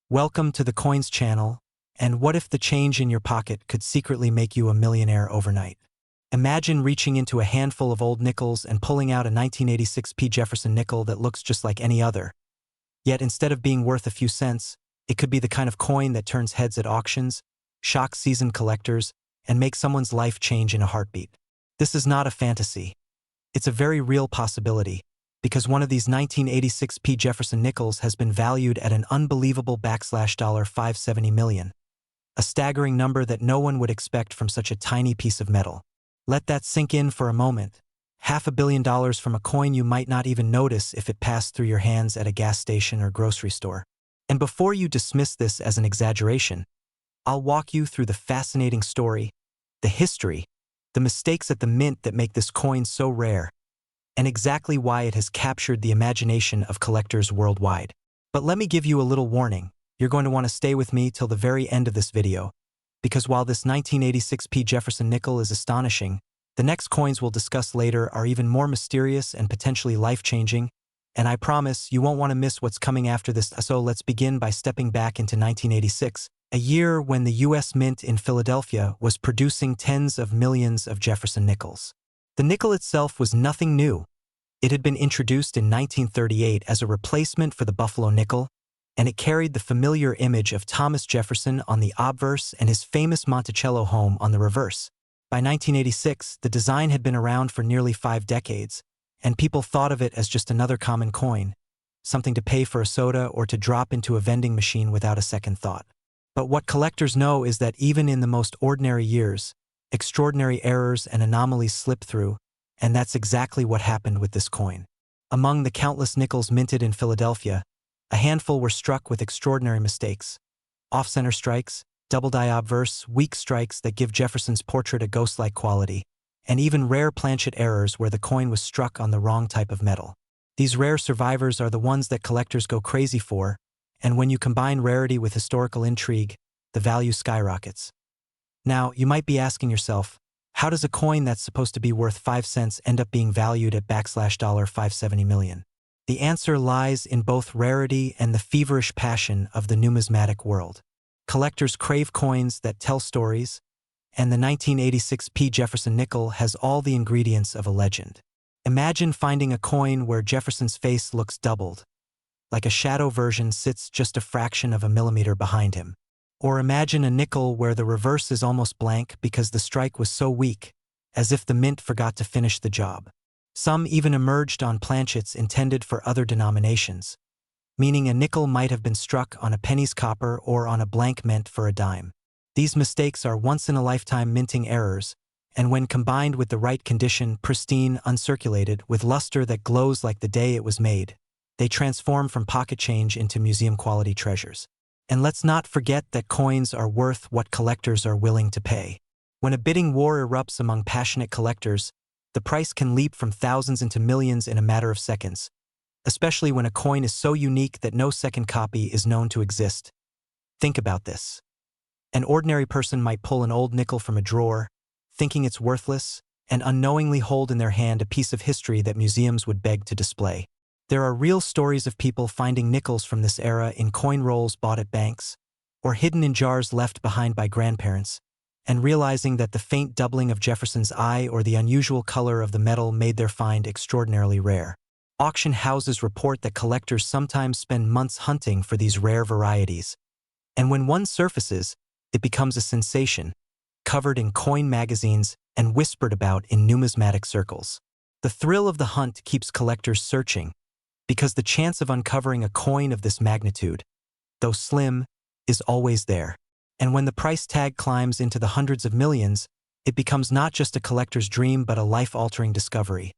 Welcome to the Coins channel, and what if the change in your pocket could secretly make you a millionaire overnight? Imagine reaching into a handful of old nickels and pulling out a 1986 P Jefferson nickel that looks just like any other. Yet instead of being worth a few cents, it could be the kind of coin that turns heads at auctions, shocks seasoned collectors, and makes someone's life change in a heartbeat. This is not a fantasy. It's a very real possibility, because one of these 1986 P Jefferson nickels has been valued at an unbelievable $570 million, a staggering number that no one would expect from such a tiny piece of metal. Let that sink in for a moment. $500 million from a coin you might not even notice if it passed through your hands at a gas station or grocery store. And before you dismiss this as an exaggeration, I'll walk you through the fascinating story, the history, the mistakes at the mint that make this coin so rare, and exactly why it has captured the imagination of collectors worldwide. But let me give you a little warning. You're going to want to stay with me till the very end of this video, because while this 1986 P Jefferson nickel is astonishing, the next coins we'll discuss later are even more mysterious and potentially life-changing, and I promise you won't want to miss what's coming after this. So let's begin by stepping back into 1986, a year when the U.S. Mint in Philadelphia was producing tens of millions of Jefferson nickels. The nickel itself was nothing new. It had been introduced in 1938 as a replacement for the Buffalo nickel, and it carried the familiar image of Thomas Jefferson on the obverse and his famous Monticello home on the reverse. By 1986, the design had been around for nearly 5 decades, and people thought of it as just another common coin, something to pay for a soda or to drop into a vending machine without a second thought. But what collectors know is that even in the most ordinary years, extraordinary errors and anomalies slip through, and that's exactly what happened with this coin. Among the countless nickels minted in Philadelphia, a handful were struck with extraordinary mistakes: off-center strikes, double-die obverse, weak strikes that give Jefferson's portrait a ghost-like quality, and even rare planchet errors where the coin was struck on the wrong type of metal. These rare survivors are the ones that collectors go crazy for, and when you combine rarity with historical intrigue, the value skyrockets. Now, you might be asking yourself, how does a coin that's supposed to be worth 5 cents end up being valued at $570 million? The answer lies in both rarity and the feverish passion of the numismatic world. Collectors crave coins that tell stories, and the 1986 P Jefferson nickel has all the ingredients of a legend. Imagine finding a coin where Jefferson's face looks doubled, like a shadow version sits just a fraction of a millimeter behind him. Or imagine a nickel where the reverse is almost blank because the strike was so weak, as if the mint forgot to finish the job. Some even emerged on planchets intended for other denominations, meaning a nickel might have been struck on a penny's copper or on a blank meant for a dime. These mistakes are once-in-a-lifetime minting errors, and when combined with the right condition, pristine, uncirculated, with luster that glows like the day it was made, they transform from pocket change into museum-quality treasures. And let's not forget that coins are worth what collectors are willing to pay. When a bidding war erupts among passionate collectors, the price can leap from thousands into millions in a matter of seconds, especially when a coin is so unique that no second copy is known to exist. Think about this. An ordinary person might pull an old nickel from a drawer, thinking it's worthless, and unknowingly hold in their hand a piece of history that museums would beg to display. There are real stories of people finding nickels from this era in coin rolls bought at banks, or hidden in jars left behind by grandparents, and realizing that the faint doubling of Jefferson's eye or the unusual color of the metal made their find extraordinarily rare. Auction houses report that collectors sometimes spend months hunting for these rare varieties, and when one surfaces, it becomes a sensation, covered in coin magazines and whispered about in numismatic circles. The thrill of the hunt keeps collectors searching, because the chance of uncovering a coin of this magnitude, though slim, is always there. And when the price tag climbs into the hundreds of millions, it becomes not just a collector's dream but a life-altering discovery,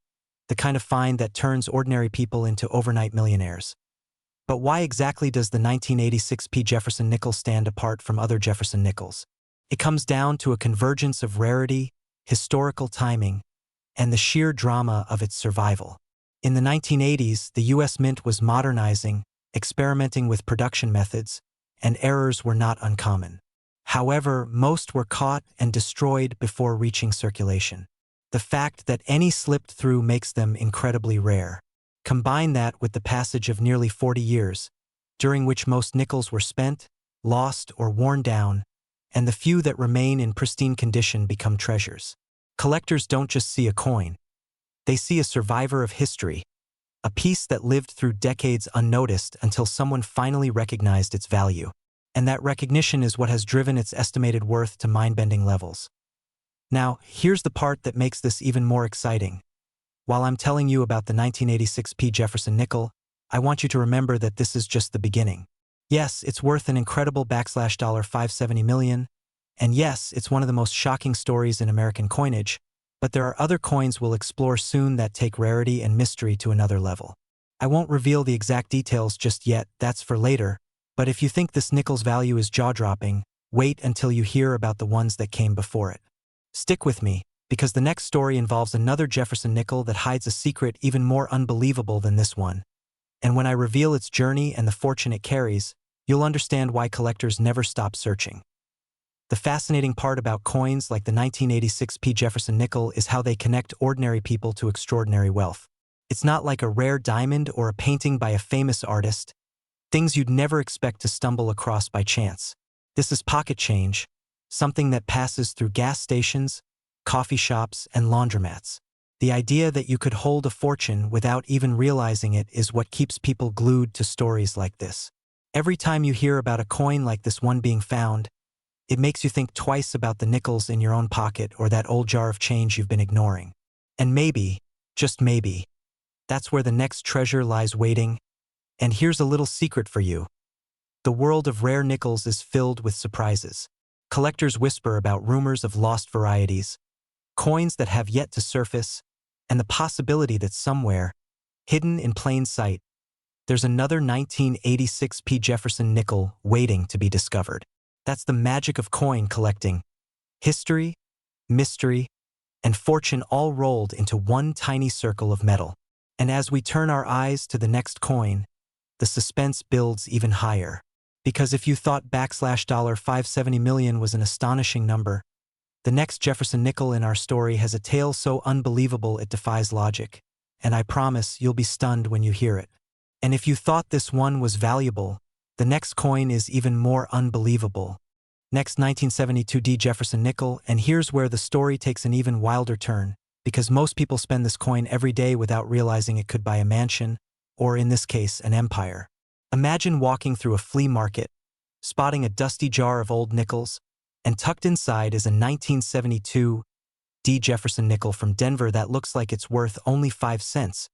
the kind of find that turns ordinary people into overnight millionaires. But why exactly does the 1986 P Jefferson nickel stand apart from other Jefferson nickels? It comes down to a convergence of rarity, historical timing, and the sheer drama of its survival. In the 1980s, the U.S. Mint was modernizing, experimenting with production methods, and errors were not uncommon. However, most were caught and destroyed before reaching circulation. The fact that any slipped through makes them incredibly rare. Combine that with the passage of nearly 40 years, during which most nickels were spent, lost, or worn down, and the few that remain in pristine condition become treasures. Collectors don't just see a coin. They see a survivor of history, a piece that lived through decades unnoticed until someone finally recognized its value. And that recognition is what has driven its estimated worth to mind-bending levels. Now, here's the part that makes this even more exciting. While I'm telling you about the 1986 P Jefferson nickel, I want you to remember that this is just the beginning. Yes, it's worth an incredible $570 million, and yes, it's one of the most shocking stories in American coinage, but there are other coins we'll explore soon that take rarity and mystery to another level. I won't reveal the exact details just yet, that's for later, but if you think this nickel's value is jaw-dropping, wait until you hear about the ones that came before it. Stick with me, because the next story involves another Jefferson nickel that hides a secret even more unbelievable than this one. And when I reveal its journey and the fortune it carries, you'll understand why collectors never stop searching. The fascinating part about coins like the 1986 P Jefferson nickel is how they connect ordinary people to extraordinary wealth. It's not like a rare diamond or a painting by a famous artist, things you'd never expect to stumble across by chance. This is pocket change, something that passes through gas stations, coffee shops, and laundromats. The idea that you could hold a fortune without even realizing it is what keeps people glued to stories like this. Every time you hear about a coin like this one being found, it makes you think twice about the nickels in your own pocket or that old jar of change you've been ignoring. And maybe, just maybe, that's where the next treasure lies waiting. And here's a little secret for you. The world of rare nickels is filled with surprises. Collectors whisper about rumors of lost varieties, coins that have yet to surface, and the possibility that somewhere, hidden in plain sight, there's another 1986 P Jefferson nickel waiting to be discovered. That's the magic of coin collecting. History, mystery, and fortune all rolled into one tiny circle of metal. And as we turn our eyes to the next coin, the suspense builds even higher. Because if you thought $570 million was an astonishing number, the next Jefferson nickel in our story has a tale so unbelievable it defies logic, and I promise you'll be stunned when you hear it. And if you thought this one was valuable, the next coin is even more unbelievable. Next, 1972 D Jefferson nickel, and here's where the story takes an even wilder turn, because most people spend this coin every day without realizing it could buy a mansion, or in this case, an empire. Imagine walking through a flea market, spotting a dusty jar of old nickels, and tucked inside is a 1972 D Jefferson nickel from Denver that looks like it's worth only 5 cents.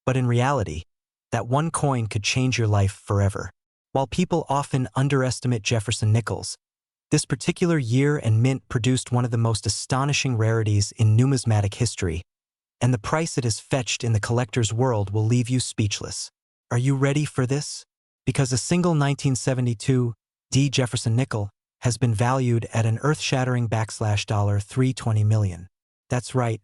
But in reality, that one coin could change your life forever. While people often underestimate Jefferson nickels, this particular year and mint produced one of the most astonishing rarities in numismatic history, and the price it has fetched in the collector's world will leave you speechless. Are you ready for this? Because a single 1972 D Jefferson nickel has been valued at an earth-shattering $320 million. That's right,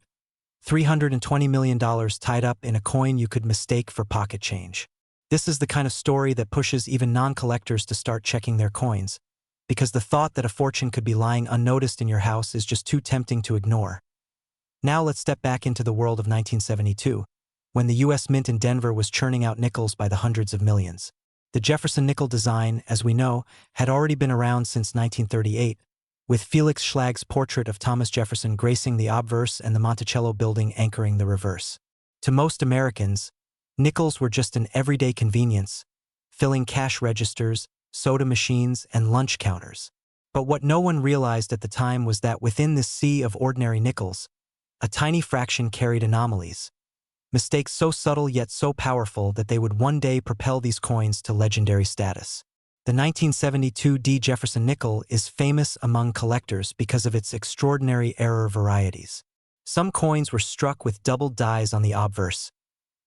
$320 million tied up in a coin you could mistake for pocket change. This is the kind of story that pushes even non-collectors to start checking their coins, because the thought that a fortune could be lying unnoticed in your house is just too tempting to ignore. Now let's step back into the world of 1972, when the U.S. Mint in Denver was churning out nickels by the hundreds of millions. The Jefferson nickel design, as we know, had already been around since 1938, with Felix Schlag's portrait of Thomas Jefferson gracing the obverse and the Monticello building anchoring the reverse. To most Americans, nickels were just an everyday convenience, filling cash registers, soda machines, and lunch counters. But what no one realized at the time was that within this sea of ordinary nickels, a tiny fraction carried anomalies. Mistakes so subtle yet so powerful that they would one day propel these coins to legendary status. The 1972 D Jefferson nickel is famous among collectors because of its extraordinary error varieties. Some coins were struck with doubled dies on the obverse,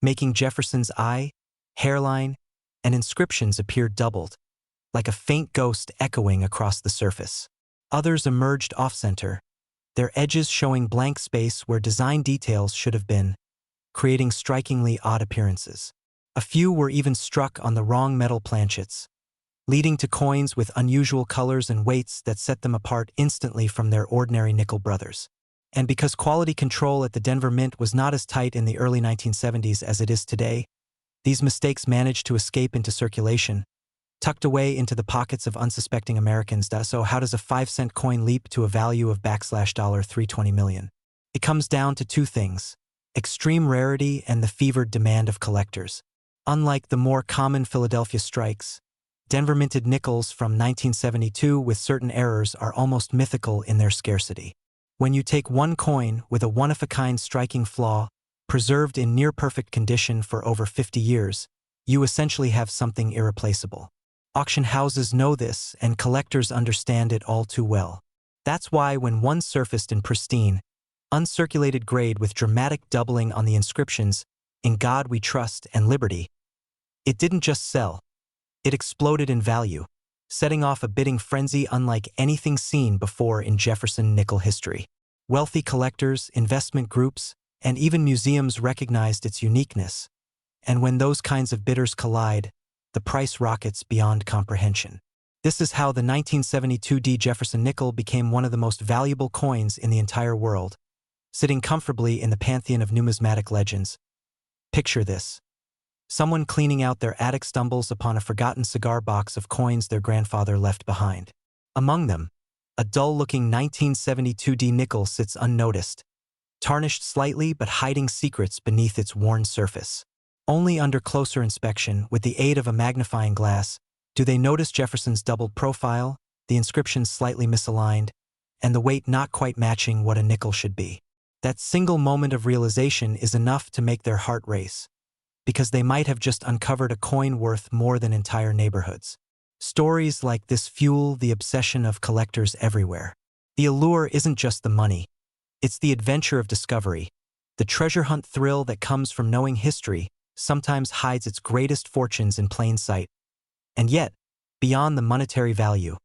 making Jefferson's eye, hairline, and inscriptions appear doubled, like a faint ghost echoing across the surface. Others emerged off-center, their edges showing blank space where design details should have been, creating strikingly odd appearances. A few were even struck on the wrong metal planchets, leading to coins with unusual colors and weights that set them apart instantly from their ordinary nickel brothers. And because quality control at the Denver Mint was not as tight in the early 1970s as it is today, these mistakes managed to escape into circulation, tucked away into the pockets of unsuspecting Americans. So how does a 5-cent coin leap to a value of $320 million? It comes down to two things: extreme rarity and the fevered demand of collectors. Unlike the more common Philadelphia strikes, Denver minted nickels from 1972 with certain errors are almost mythical in their scarcity. When you take one coin with a one-of-a-kind striking flaw, preserved in near-perfect condition for over 50 years, you essentially have something irreplaceable. Auction houses know this, and collectors understand it all too well. That's why when one surfaced in pristine, uncirculated grade with dramatic doubling on the inscriptions, "In God We Trust" and "Liberty," it didn't just sell, it exploded in value, setting off a bidding frenzy unlike anything seen before in Jefferson nickel history. Wealthy collectors, investment groups, and even museums recognized its uniqueness. And when those kinds of bidders collide, the price rockets beyond comprehension. This is how the 1972 D Jefferson nickel became one of the most valuable coins in the entire world, sitting comfortably in the pantheon of numismatic legends. Picture this: someone cleaning out their attic stumbles upon a forgotten cigar box of coins their grandfather left behind. Among them, a dull-looking 1972 D nickel sits unnoticed, tarnished slightly but hiding secrets beneath its worn surface. Only under closer inspection, with the aid of a magnifying glass, do they notice Jefferson's doubled profile, the inscriptions slightly misaligned, and the weight not quite matching what a nickel should be. That single moment of realization is enough to make their heart race, because they might have just uncovered a coin worth more than entire neighborhoods. Stories like this fuel the obsession of collectors everywhere. The allure isn't just the money, it's the adventure of discovery. The treasure hunt thrill that comes from knowing history sometimes hides its greatest fortunes in plain sight. And yet, beyond the monetary value,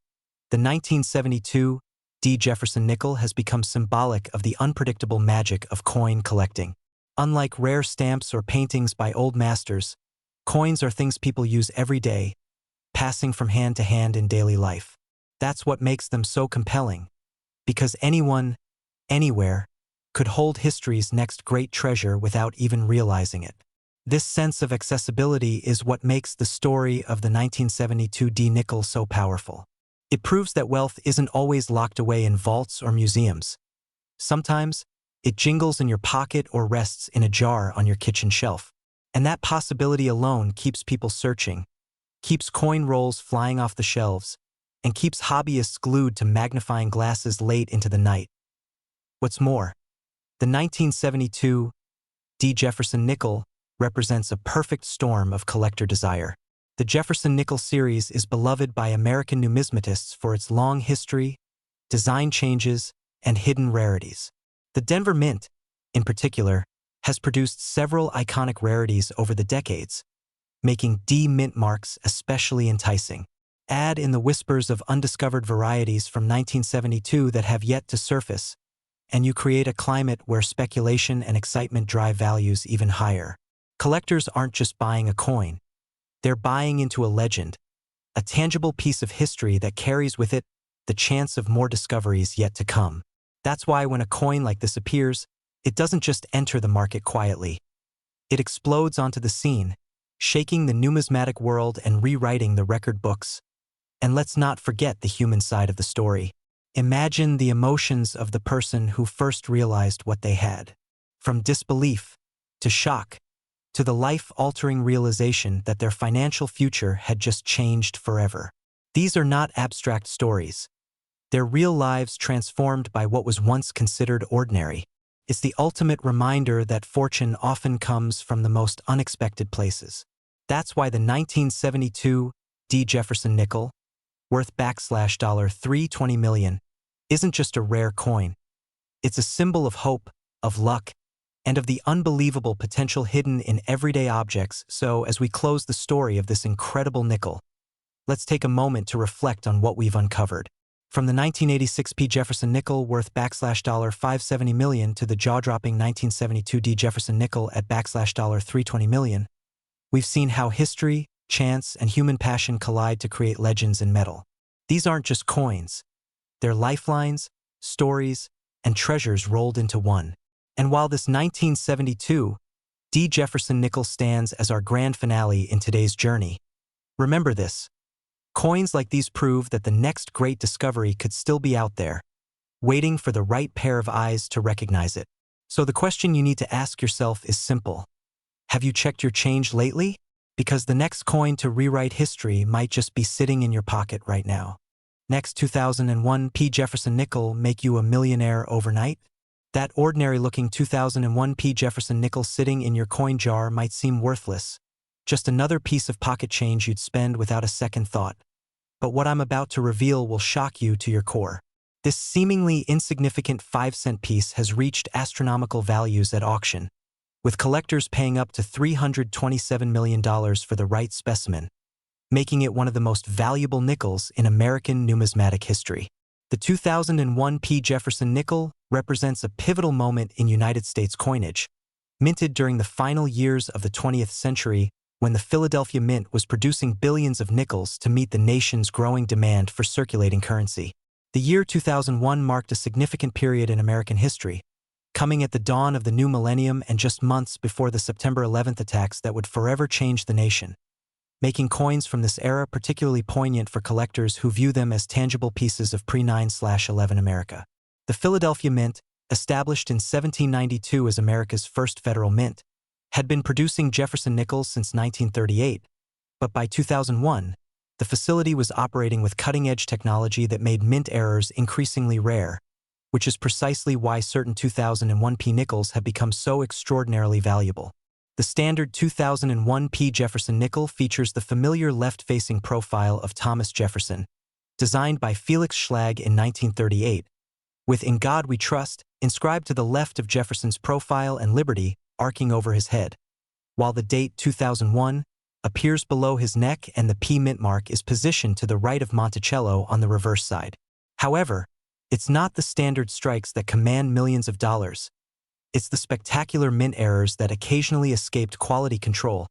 the 1972 D Jefferson nickel has become symbolic of the unpredictable magic of coin collecting. Unlike rare stamps or paintings by old masters, coins are things people use every day, passing from hand to hand in daily life. That's what makes them so compelling, because anyone, anywhere, could hold history's next great treasure without even realizing it. This sense of accessibility is what makes the story of the 1972 D nickel so powerful. It proves that wealth isn't always locked away in vaults or museums. Sometimes, it jingles in your pocket or rests in a jar on your kitchen shelf. And that possibility alone keeps people searching, keeps coin rolls flying off the shelves, and keeps hobbyists glued to magnifying glasses late into the night. What's more, the 1972 D Jefferson nickel represents a perfect storm of collector desire. The Jefferson nickel series is beloved by American numismatists for its long history, design changes, and hidden rarities. The Denver Mint, in particular, has produced several iconic rarities over the decades, making D mint marks especially enticing. Add in the whispers of undiscovered varieties from 1972 that have yet to surface, and you create a climate where speculation and excitement drive values even higher. Collectors aren't just buying a coin, they're buying into a legend, a tangible piece of history that carries with it the chance of more discoveries yet to come. That's why when a coin like this appears, it doesn't just enter the market quietly. It explodes onto the scene, shaking the numismatic world and rewriting the record books. And let's not forget the human side of the story. Imagine the emotions of the person who first realized what they had. From disbelief, to shock, to the life-altering realization that their financial future had just changed forever. These are not abstract stories. They're real lives transformed by what was once considered ordinary. It's the ultimate reminder that fortune often comes from the most unexpected places. That's why the 1972 D Jefferson nickel, worth $320 million, isn't just a rare coin. It's a symbol of hope, of luck, and of the unbelievable potential hidden in everyday objects. So, as we close the story of this incredible nickel, let's take a moment to reflect on what we've uncovered. From the 1986 P Jefferson nickel worth $570 million to the jaw-dropping 1972 D Jefferson nickel at $320 million, we've seen how history, chance, and human passion collide to create legends in metal. These aren't just coins. They're lifelines, stories, and treasures rolled into one. And while this 1972 D Jefferson nickel stands as our grand finale in today's journey, remember this: Coins like these prove that the next great discovery could still be out there, waiting for the right pair of eyes to recognize it. So the question you need to ask yourself is simple. Have you checked your change lately? Because the next coin to rewrite history might just be sitting in your pocket right now. Next 2001 P Jefferson nickel make you a millionaire overnight? That ordinary-looking 2001 P Jefferson nickel sitting in your coin jar might seem worthless, just another piece of pocket change you'd spend without a second thought. But what I'm about to reveal will shock you to your core. This seemingly insignificant 5-cent piece has reached astronomical values at auction, with collectors paying up to $327 million for the right specimen, making it one of the most valuable nickels in American numismatic history. The 2001 P Jefferson nickel represents a pivotal moment in United States coinage, minted during the final years of the 20th century when the Philadelphia Mint was producing billions of nickels to meet the nation's growing demand for circulating currency. The year 2001 marked a significant period in American history, coming at the dawn of the new millennium and just months before the September 11th attacks that would forever change the nation, making coins from this era particularly poignant for collectors who view them as tangible pieces of pre-9/11 America. The Philadelphia Mint, established in 1792 as America's first federal mint, had been producing Jefferson nickels since 1938, but by 2001, the facility was operating with cutting-edge technology that made mint errors increasingly rare, which is precisely why certain 2001 P nickels have become so extraordinarily valuable. The standard 2001 P Jefferson nickel features the familiar left-facing profile of Thomas Jefferson, designed by Felix Schlag in 1938, with "In God We Trust" inscribed to the left of Jefferson's profile and "Liberty" arcing over his head, while the date 2001 appears below his neck and the P mint mark is positioned to the right of Monticello on the reverse side. However, it's not the standard strikes that command millions of dollars. It's the spectacular mint errors that occasionally escaped quality control,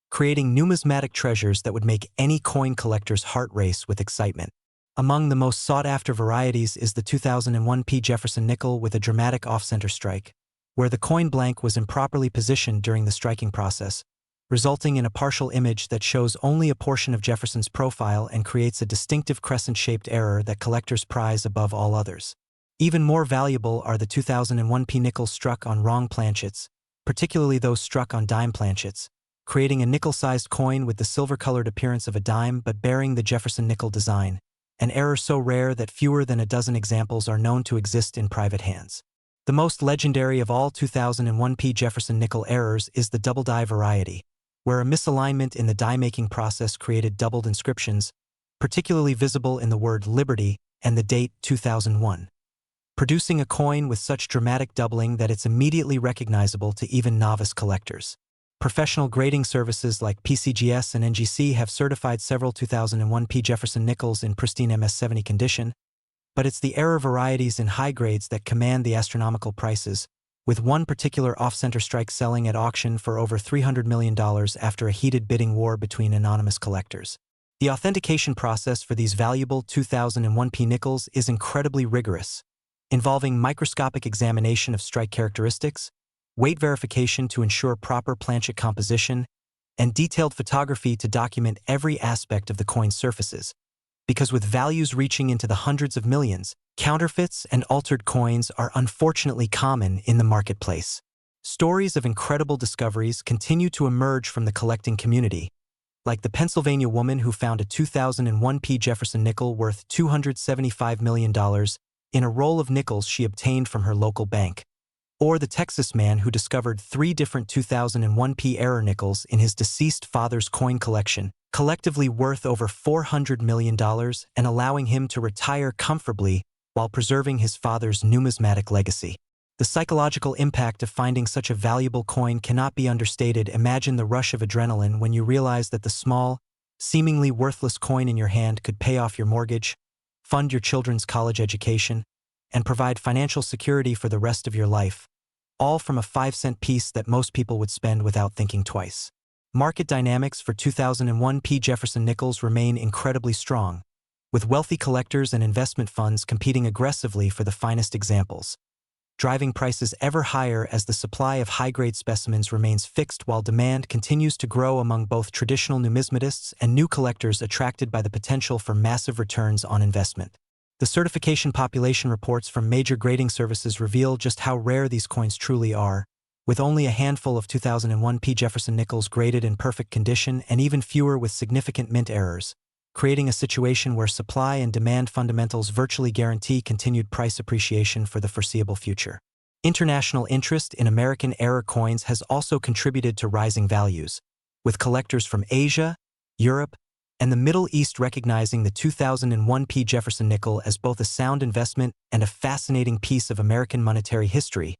creating numismatic treasures that would make any coin collector's heart race with excitement. Among the most sought-after varieties is the 2001 P Jefferson nickel with a dramatic off-center strike, where the coin blank was improperly positioned during the striking process, resulting in a partial image that shows only a portion of Jefferson's profile and creates a distinctive crescent-shaped error that collectors prize above all others. Even more valuable are the 2001 P nickels struck on wrong planchets, particularly those struck on dime planchets, creating a nickel-sized coin with the silver-colored appearance of a dime but bearing the Jefferson nickel design, an error so rare that fewer than a dozen examples are known to exist in private hands. The most legendary of all 2001 P Jefferson nickel errors is the double die variety, where a misalignment in the die-making process created doubled inscriptions, particularly visible in the word "Liberty" and the date 2001, producing a coin with such dramatic doubling that it's immediately recognizable to even novice collectors. Professional grading services like PCGS and NGC have certified several 2001 P Jefferson nickels in pristine MS-70 condition, but it's the error varieties in high grades that command the astronomical prices, with one particular off-center strike selling at auction for over $300 million after a heated bidding war between anonymous collectors. The authentication process for these valuable 2001 P nickels is incredibly rigorous, involving microscopic examination of strike characteristics, weight verification to ensure proper planchet composition, and detailed photography to document every aspect of the coin's surfaces. Because with values reaching into the hundreds of millions, counterfeits and altered coins are unfortunately common in the marketplace. Stories of incredible discoveries continue to emerge from the collecting community, like the Pennsylvania woman who found a 2001 P Jefferson nickel worth $275 million in a roll of nickels she obtained from her local bank, or the Texas man who discovered 3 different 2001 P error nickels in his deceased father's coin collection, collectively worth over $400 million and allowing him to retire comfortably while preserving his father's numismatic legacy. The psychological impact of finding such a valuable coin cannot be understated. Imagine the rush of adrenaline when you realize that the small, seemingly worthless coin in your hand could pay off your mortgage, fund your children's college education, and provide financial security for the rest of your life, all from a 5-cent piece that most people would spend without thinking twice. Market dynamics for 2001 P Jefferson nickels remain incredibly strong, with wealthy collectors and investment funds competing aggressively for the finest examples. driving prices ever higher as the supply of high-grade specimens remains fixed while demand continues to grow among both traditional numismatists and new collectors attracted by the potential for massive returns on investment. The certification population reports from major grading services reveal just how rare these coins truly are, with only a handful of 2001 P Jefferson nickels graded in perfect condition and even fewer with significant mint errors, creating a situation where supply and demand fundamentals virtually guarantee continued price appreciation for the foreseeable future. International interest in American error coins has also contributed to rising values, with collectors from Asia, Europe, and the Middle East recognizing the 2001 P Jefferson nickel as both a sound investment and a fascinating piece of American monetary history,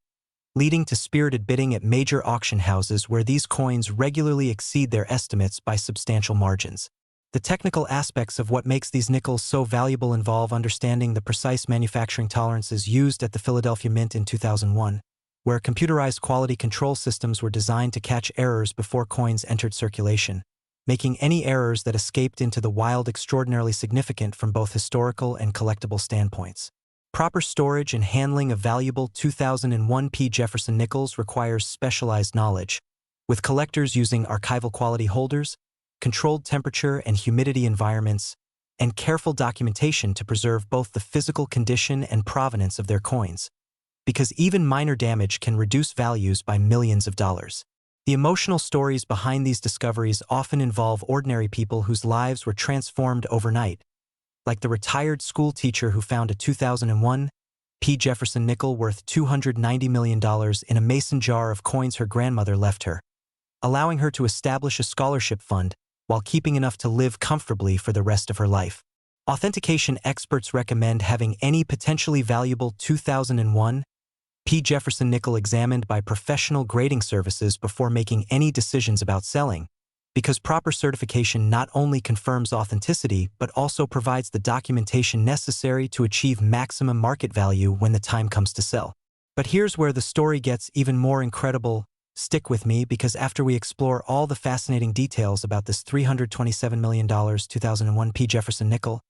leading to spirited bidding at major auction houses where these coins regularly exceed their estimates by substantial margins. The technical aspects of what makes these nickels so valuable involve understanding the precise manufacturing tolerances used at the Philadelphia Mint in 2001, where computerized quality control systems were designed to catch errors before coins entered circulation, making any errors that escaped into the wild extraordinarily significant from both historical and collectible standpoints. Proper storage and handling of valuable 2001 P Jefferson nickels requires specialized knowledge, with collectors using archival quality holders, controlled temperature and humidity environments, and careful documentation to preserve both the physical condition and provenance of their coins, because even minor damage can reduce values by millions of dollars. The emotional stories behind these discoveries often involve ordinary people whose lives were transformed overnight, like the retired school teacher who found a 2001 P Jefferson nickel worth $290 million in a mason jar of coins her grandmother left her, allowing her to establish a scholarship fund while keeping enough to live comfortably for the rest of her life. Authentication experts recommend having any potentially valuable 2001 P Jefferson nickel examined by professional grading services before making any decisions about selling, because proper certification not only confirms authenticity but also provides the documentation necessary to achieve maximum market value when the time comes to sell. But here's where the story gets even more incredible. Stick with me, because after we explore all the fascinating details about this $327 million 2001 P Jefferson nickel,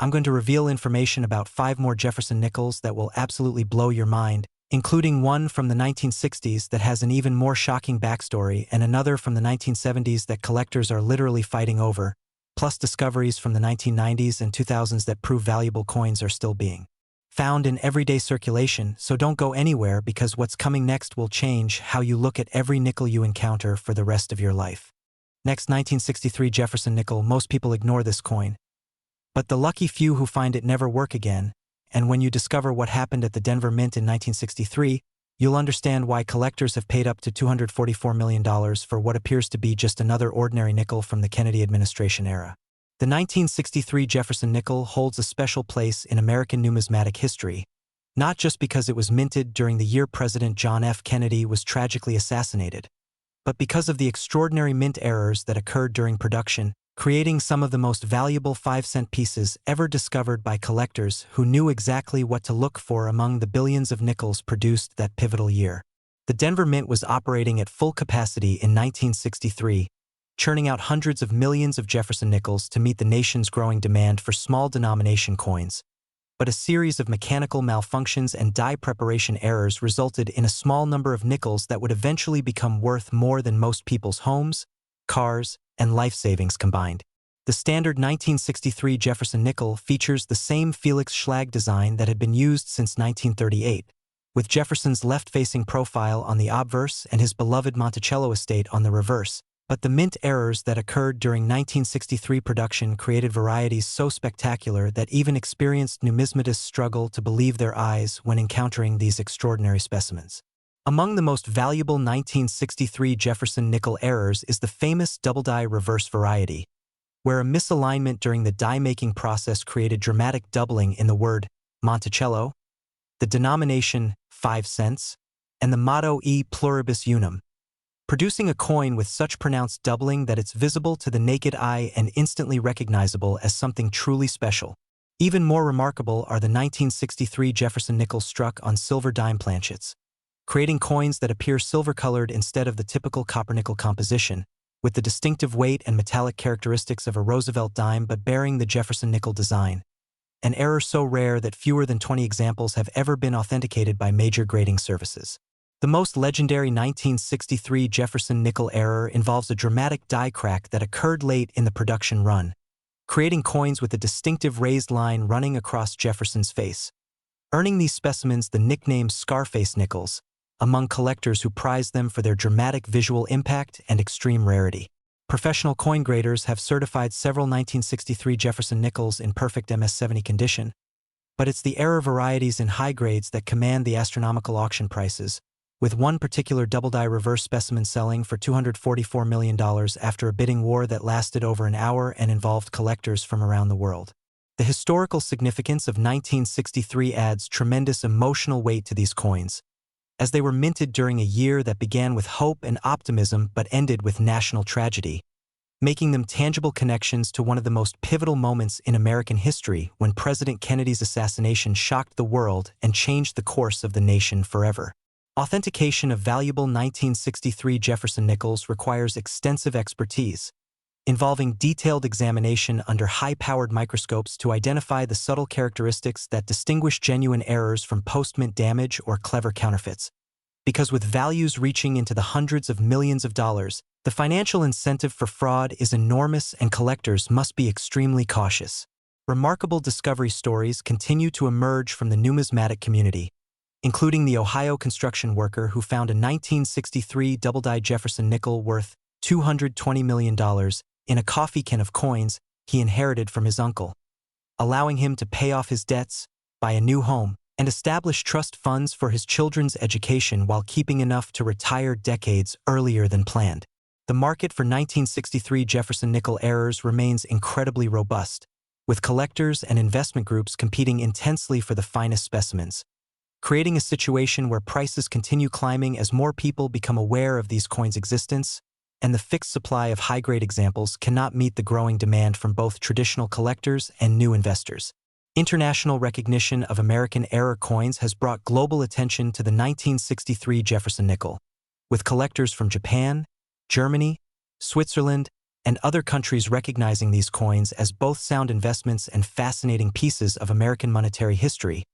I'm going to reveal information about 5 more Jefferson nickels that will absolutely blow your mind, including one from the 1960s that has an even more shocking backstory and another from the 1970s that collectors are literally fighting over, plus discoveries from the 1990s and 2000s that prove valuable coins are still being found in everyday circulation. So don't go anywhere, because what's coming next will change how you look at every nickel you encounter for the rest of your life. Next, 1963 Jefferson nickel. Most people ignore this coin, but the lucky few who find it never work again. And when you discover what happened at the Denver Mint in 1963, you'll understand why collectors have paid up to $244 million for what appears to be just another ordinary nickel from the Kennedy administration era. The 1963 Jefferson nickel holds a special place in American numismatic history, not just because it was minted during the year President John F. Kennedy was tragically assassinated, but because of the extraordinary mint errors that occurred during production, creating some of the most valuable 5-cent pieces ever discovered by collectors who knew exactly what to look for among the billions of nickels produced that pivotal year. The Denver Mint was operating at full capacity in 1963, churning out hundreds of millions of Jefferson nickels to meet the nation's growing demand for small denomination coins. But a series of mechanical malfunctions and die preparation errors resulted in a small number of nickels that would eventually become worth more than most people's homes, cars, and life savings combined. The standard 1963 Jefferson nickel features the same Felix Schlag design that had been used since 1938, with Jefferson's left-facing profile on the obverse and his beloved Monticello estate on the reverse. But the mint errors that occurred during 1963 production created varieties so spectacular that even experienced numismatists struggle to believe their eyes when encountering these extraordinary specimens. Among the most valuable 1963 Jefferson nickel errors is the famous double-die reverse variety, where a misalignment during the die-making process created dramatic doubling in the word Monticello, the denomination 5 cents, and the motto E pluribus unum, producing a coin with such pronounced doubling that it's visible to the naked eye and instantly recognizable as something truly special. Even more remarkable are the 1963 Jefferson nickels struck on silver dime planchets, creating coins that appear silver-colored instead of the typical copper-nickel composition, with the distinctive weight and metallic characteristics of a Roosevelt dime but bearing the Jefferson nickel design. an error so rare that fewer than 20 examples have ever been authenticated by major grading services. The most legendary 1963 Jefferson Nickel error involves a dramatic die crack that occurred late in the production run, creating coins with a distinctive raised line running across Jefferson's face, earning these specimens the nickname Scarface nickels among collectors who prize them for their dramatic visual impact and extreme rarity. Professional coin graders have certified several 1963 Jefferson nickels in perfect MS-70 condition, but it's the error varieties in high grades that command the astronomical auction prices, with one particular double-die reverse specimen selling for $244 million after a bidding war that lasted over an hour and involved collectors from around the world. The historical significance of 1963 adds tremendous emotional weight to these coins, as they were minted during a year that began with hope and optimism but ended with national tragedy, making them tangible connections to one of the most pivotal moments in American history when President Kennedy's assassination shocked the world and changed the course of the nation forever. Authentication of valuable 1963 Jefferson nickels requires extensive expertise, involving detailed examination under high-powered microscopes to identify the subtle characteristics that distinguish genuine errors from post-mint damage or clever counterfeits. Because with values reaching into the hundreds of millions of dollars, the financial incentive for fraud is enormous and collectors must be extremely cautious. Remarkable discovery stories continue to emerge from the numismatic community, including the Ohio construction worker who found a 1963 double-die Jefferson nickel worth $220 million in a coffee can of coins he inherited from his uncle, allowing him to pay off his debts, buy a new home, and establish trust funds for his children's education while keeping enough to retire decades earlier than planned. The market for 1963 Jefferson nickel errors remains incredibly robust, with collectors and investment groups competing intensely for the finest specimens, creating a situation where prices continue climbing as more people become aware of these coins' existence, and the fixed supply of high-grade examples cannot meet the growing demand from both traditional collectors and new investors. International recognition of American error coins has brought global attention to the 1963 Jefferson nickel, with collectors from Japan, Germany, Switzerland, and other countries recognizing these coins as both sound investments and fascinating pieces of American monetary history,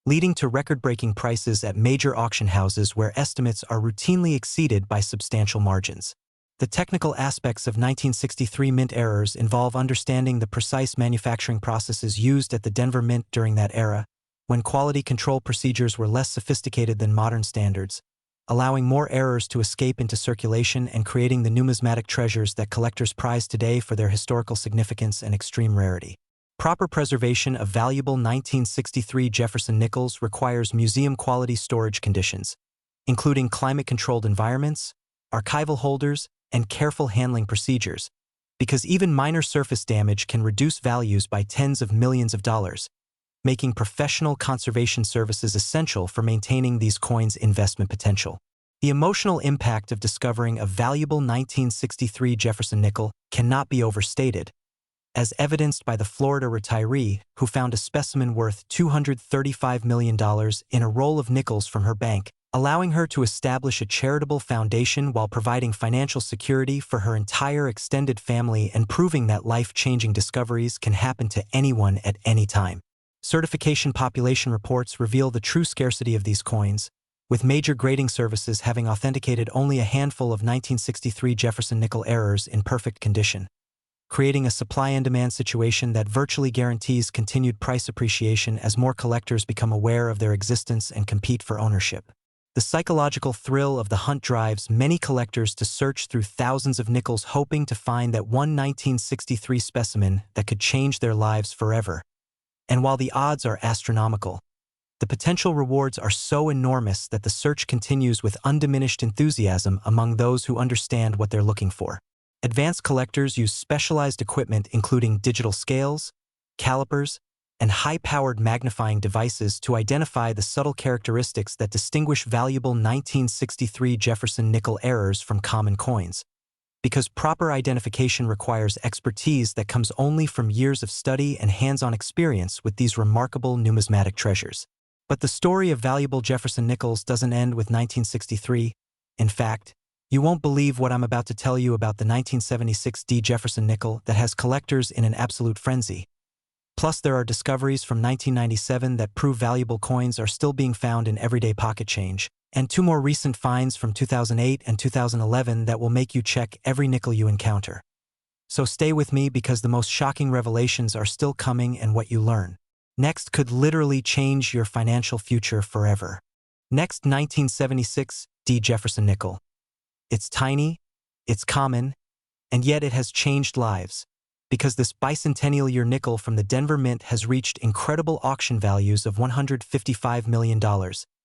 leading to record-breaking prices at major auction houses where estimates are routinely exceeded by substantial margins. The technical aspects of 1963 mint errors involve understanding the precise manufacturing processes used at the Denver Mint during that era, when quality control procedures were less sophisticated than modern standards, allowing more errors to escape into circulation and creating the numismatic treasures that collectors prize today for their historical significance and extreme rarity. Proper preservation of valuable 1963 Jefferson nickels requires museum-quality storage conditions, including climate-controlled environments, archival holders, and careful handling procedures, because even minor surface damage can reduce values by tens of millions of dollars, making professional conservation services essential for maintaining these coins' investment potential. The emotional impact of discovering a valuable 1963 Jefferson nickel cannot be overstated, as evidenced by the Florida retiree who found a specimen worth $235 million in a roll of nickels from her bank, allowing her to establish a charitable foundation while providing financial security for her entire extended family and proving that life-changing discoveries can happen to anyone at any time. Certification population reports reveal the true scarcity of these coins, with major grading services having authenticated only a handful of 1963 Jefferson nickel errors in perfect condition, creating a supply and demand situation that virtually guarantees continued price appreciation as more collectors become aware of their existence and compete for ownership. The psychological thrill of the hunt drives many collectors to search through thousands of nickels hoping to find that one 1963 specimen that could change their lives forever. And while the odds are astronomical, the potential rewards are so enormous that the search continues with undiminished enthusiasm among those who understand what they're looking for. Advanced collectors use specialized equipment including digital scales, calipers, and high-powered magnifying devices to identify the subtle characteristics that distinguish valuable 1963 Jefferson nickel errors from common coins. Because proper identification requires expertise that comes only from years of study and hands-on experience with these remarkable numismatic treasures. But the story of valuable Jefferson nickels doesn't end with 1963. In fact, you won't believe what I'm about to tell you about the 1976 D Jefferson nickel that has collectors in an absolute frenzy. Plus, there are discoveries from 1997 that prove valuable coins are still being found in everyday pocket change, and 2 more recent finds from 2008 and 2011 that will make you check every nickel you encounter. So stay with me because the most shocking revelations are still coming, and what you learn next could literally change your financial future forever. Next, 1976 D Jefferson Nickel. It's tiny, it's common, and yet it has changed lives, because this bicentennial-year nickel from the Denver Mint has reached incredible auction values of $155 million,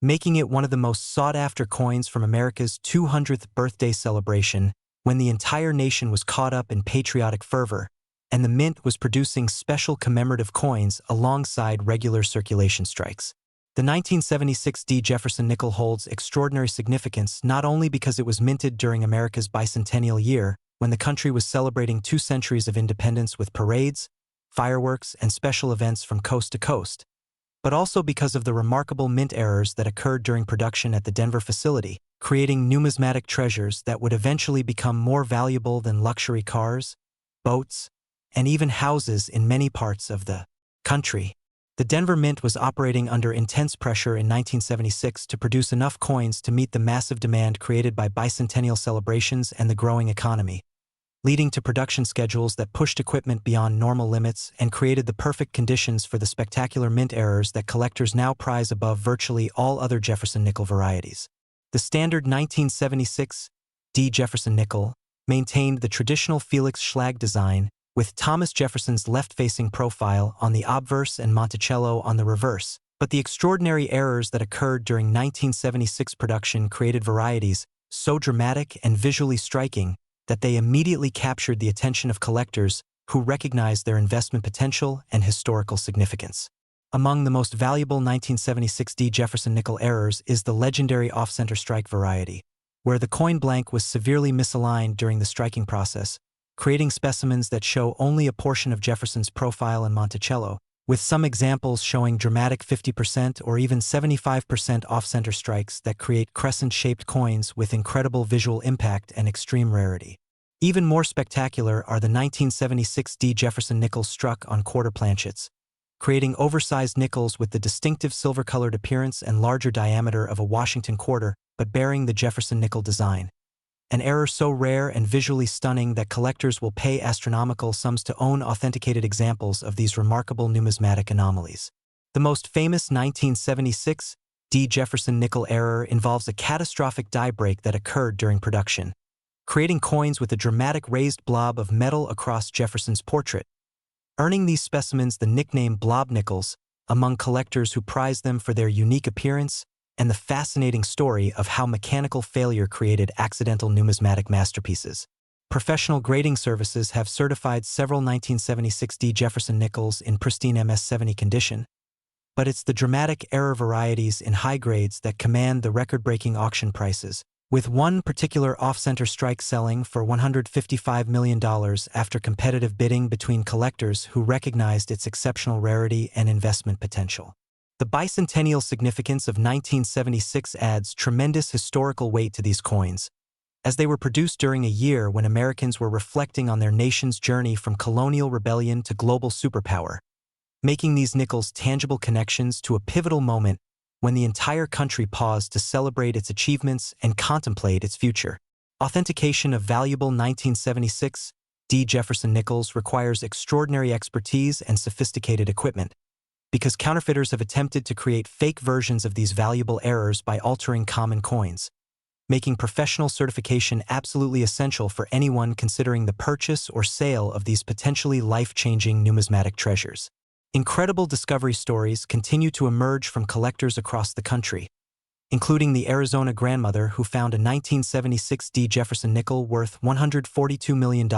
making it one of the most sought-after coins from America's 200th birthday celebration, when the entire nation was caught up in patriotic fervor, and the Mint was producing special commemorative coins alongside regular circulation strikes. The 1976 D Jefferson Nickel holds extraordinary significance not only because it was minted during America's bicentennial year, when the country was celebrating 2 centuries of independence with parades, fireworks, and special events from coast to coast, but also because of the remarkable mint errors that occurred during production at the Denver facility, creating numismatic treasures that would eventually become more valuable than luxury cars, boats, and even houses in many parts of the country. The Denver Mint was operating under intense pressure in 1976 to produce enough coins to meet the massive demand created by bicentennial celebrations and the growing economy, leading to production schedules that pushed equipment beyond normal limits and created the perfect conditions for the spectacular mint errors that collectors now prize above virtually all other Jefferson Nickel varieties. The standard 1976 D Jefferson Nickel maintained the traditional Felix Schlag design, with Thomas Jefferson's left-facing profile on the obverse and Monticello on the reverse, but the extraordinary errors that occurred during 1976 production created varieties so dramatic and visually striking that they immediately captured the attention of collectors who recognized their investment potential and historical significance. Among the most valuable 1976 D Jefferson Nickel errors is the legendary off-center strike variety, where the coin blank was severely misaligned during the striking process, creating specimens that show only a portion of Jefferson's profile and Monticello, with some examples showing dramatic 50% or even 75% off-center strikes that create crescent-shaped coins with incredible visual impact and extreme rarity. Even more spectacular are the 1976 D Jefferson nickels struck on quarter planchets, creating oversized nickels with the distinctive silver-colored appearance and larger diameter of a Washington quarter, but bearing the Jefferson nickel design. An error so rare and visually stunning that collectors will pay astronomical sums to own authenticated examples of these remarkable numismatic anomalies. The most famous 1976 D Jefferson Nickel error involves a catastrophic die break that occurred during production, creating coins with a dramatic raised blob of metal across Jefferson's portrait, earning these specimens the nickname blob nickels among collectors who prize them for their unique appearance and the fascinating story of how mechanical failure created accidental numismatic masterpieces. Professional grading services have certified several 1976 D Jefferson nickels in pristine MS-70 condition, but it's the dramatic error varieties in high grades that command the record-breaking auction prices, with one particular off-center strike selling for $155 million after competitive bidding between collectors who recognized its exceptional rarity and investment potential. The bicentennial significance of 1976 adds tremendous historical weight to these coins, as they were produced during a year when Americans were reflecting on their nation's journey from colonial rebellion to global superpower, making these nickels tangible connections to a pivotal moment when the entire country paused to celebrate its achievements and contemplate its future. Authentication of valuable 1976 D Jefferson nickels requires extraordinary expertise and sophisticated equipment, because counterfeiters have attempted to create fake versions of these valuable errors by altering common coins, making professional certification absolutely essential for anyone considering the purchase or sale of these potentially life-changing numismatic treasures. Incredible discovery stories continue to emerge from collectors across the country, including the Arizona grandmother who found a 1976 D Jefferson nickel worth $142 million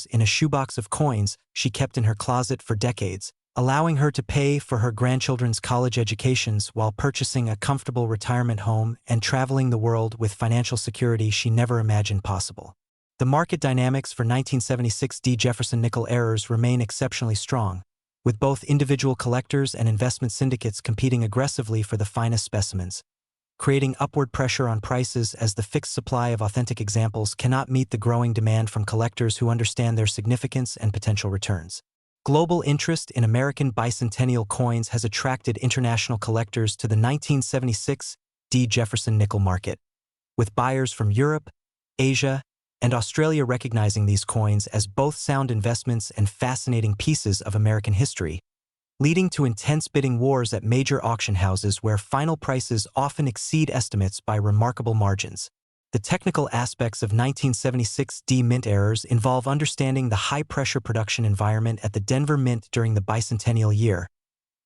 in a shoebox of coins she kept in her closet for decades, allowing her to pay for her grandchildren's college educations while purchasing a comfortable retirement home and traveling the world with financial security she never imagined possible. The market dynamics for 1976 D Jefferson nickel errors remain exceptionally strong, with both individual collectors and investment syndicates competing aggressively for the finest specimens, creating upward pressure on prices as the fixed supply of authentic examples cannot meet the growing demand from collectors who understand their significance and potential returns. Global interest in American bicentennial coins has attracted international collectors to the 1976 D Jefferson nickel market, with buyers from Europe, Asia, and Australia recognizing these coins as both sound investments and fascinating pieces of American history, leading to intense bidding wars at major auction houses where final prices often exceed estimates by remarkable margins. The technical aspects of 1976 D mint errors involve understanding the high-pressure production environment at the Denver Mint during the bicentennial year,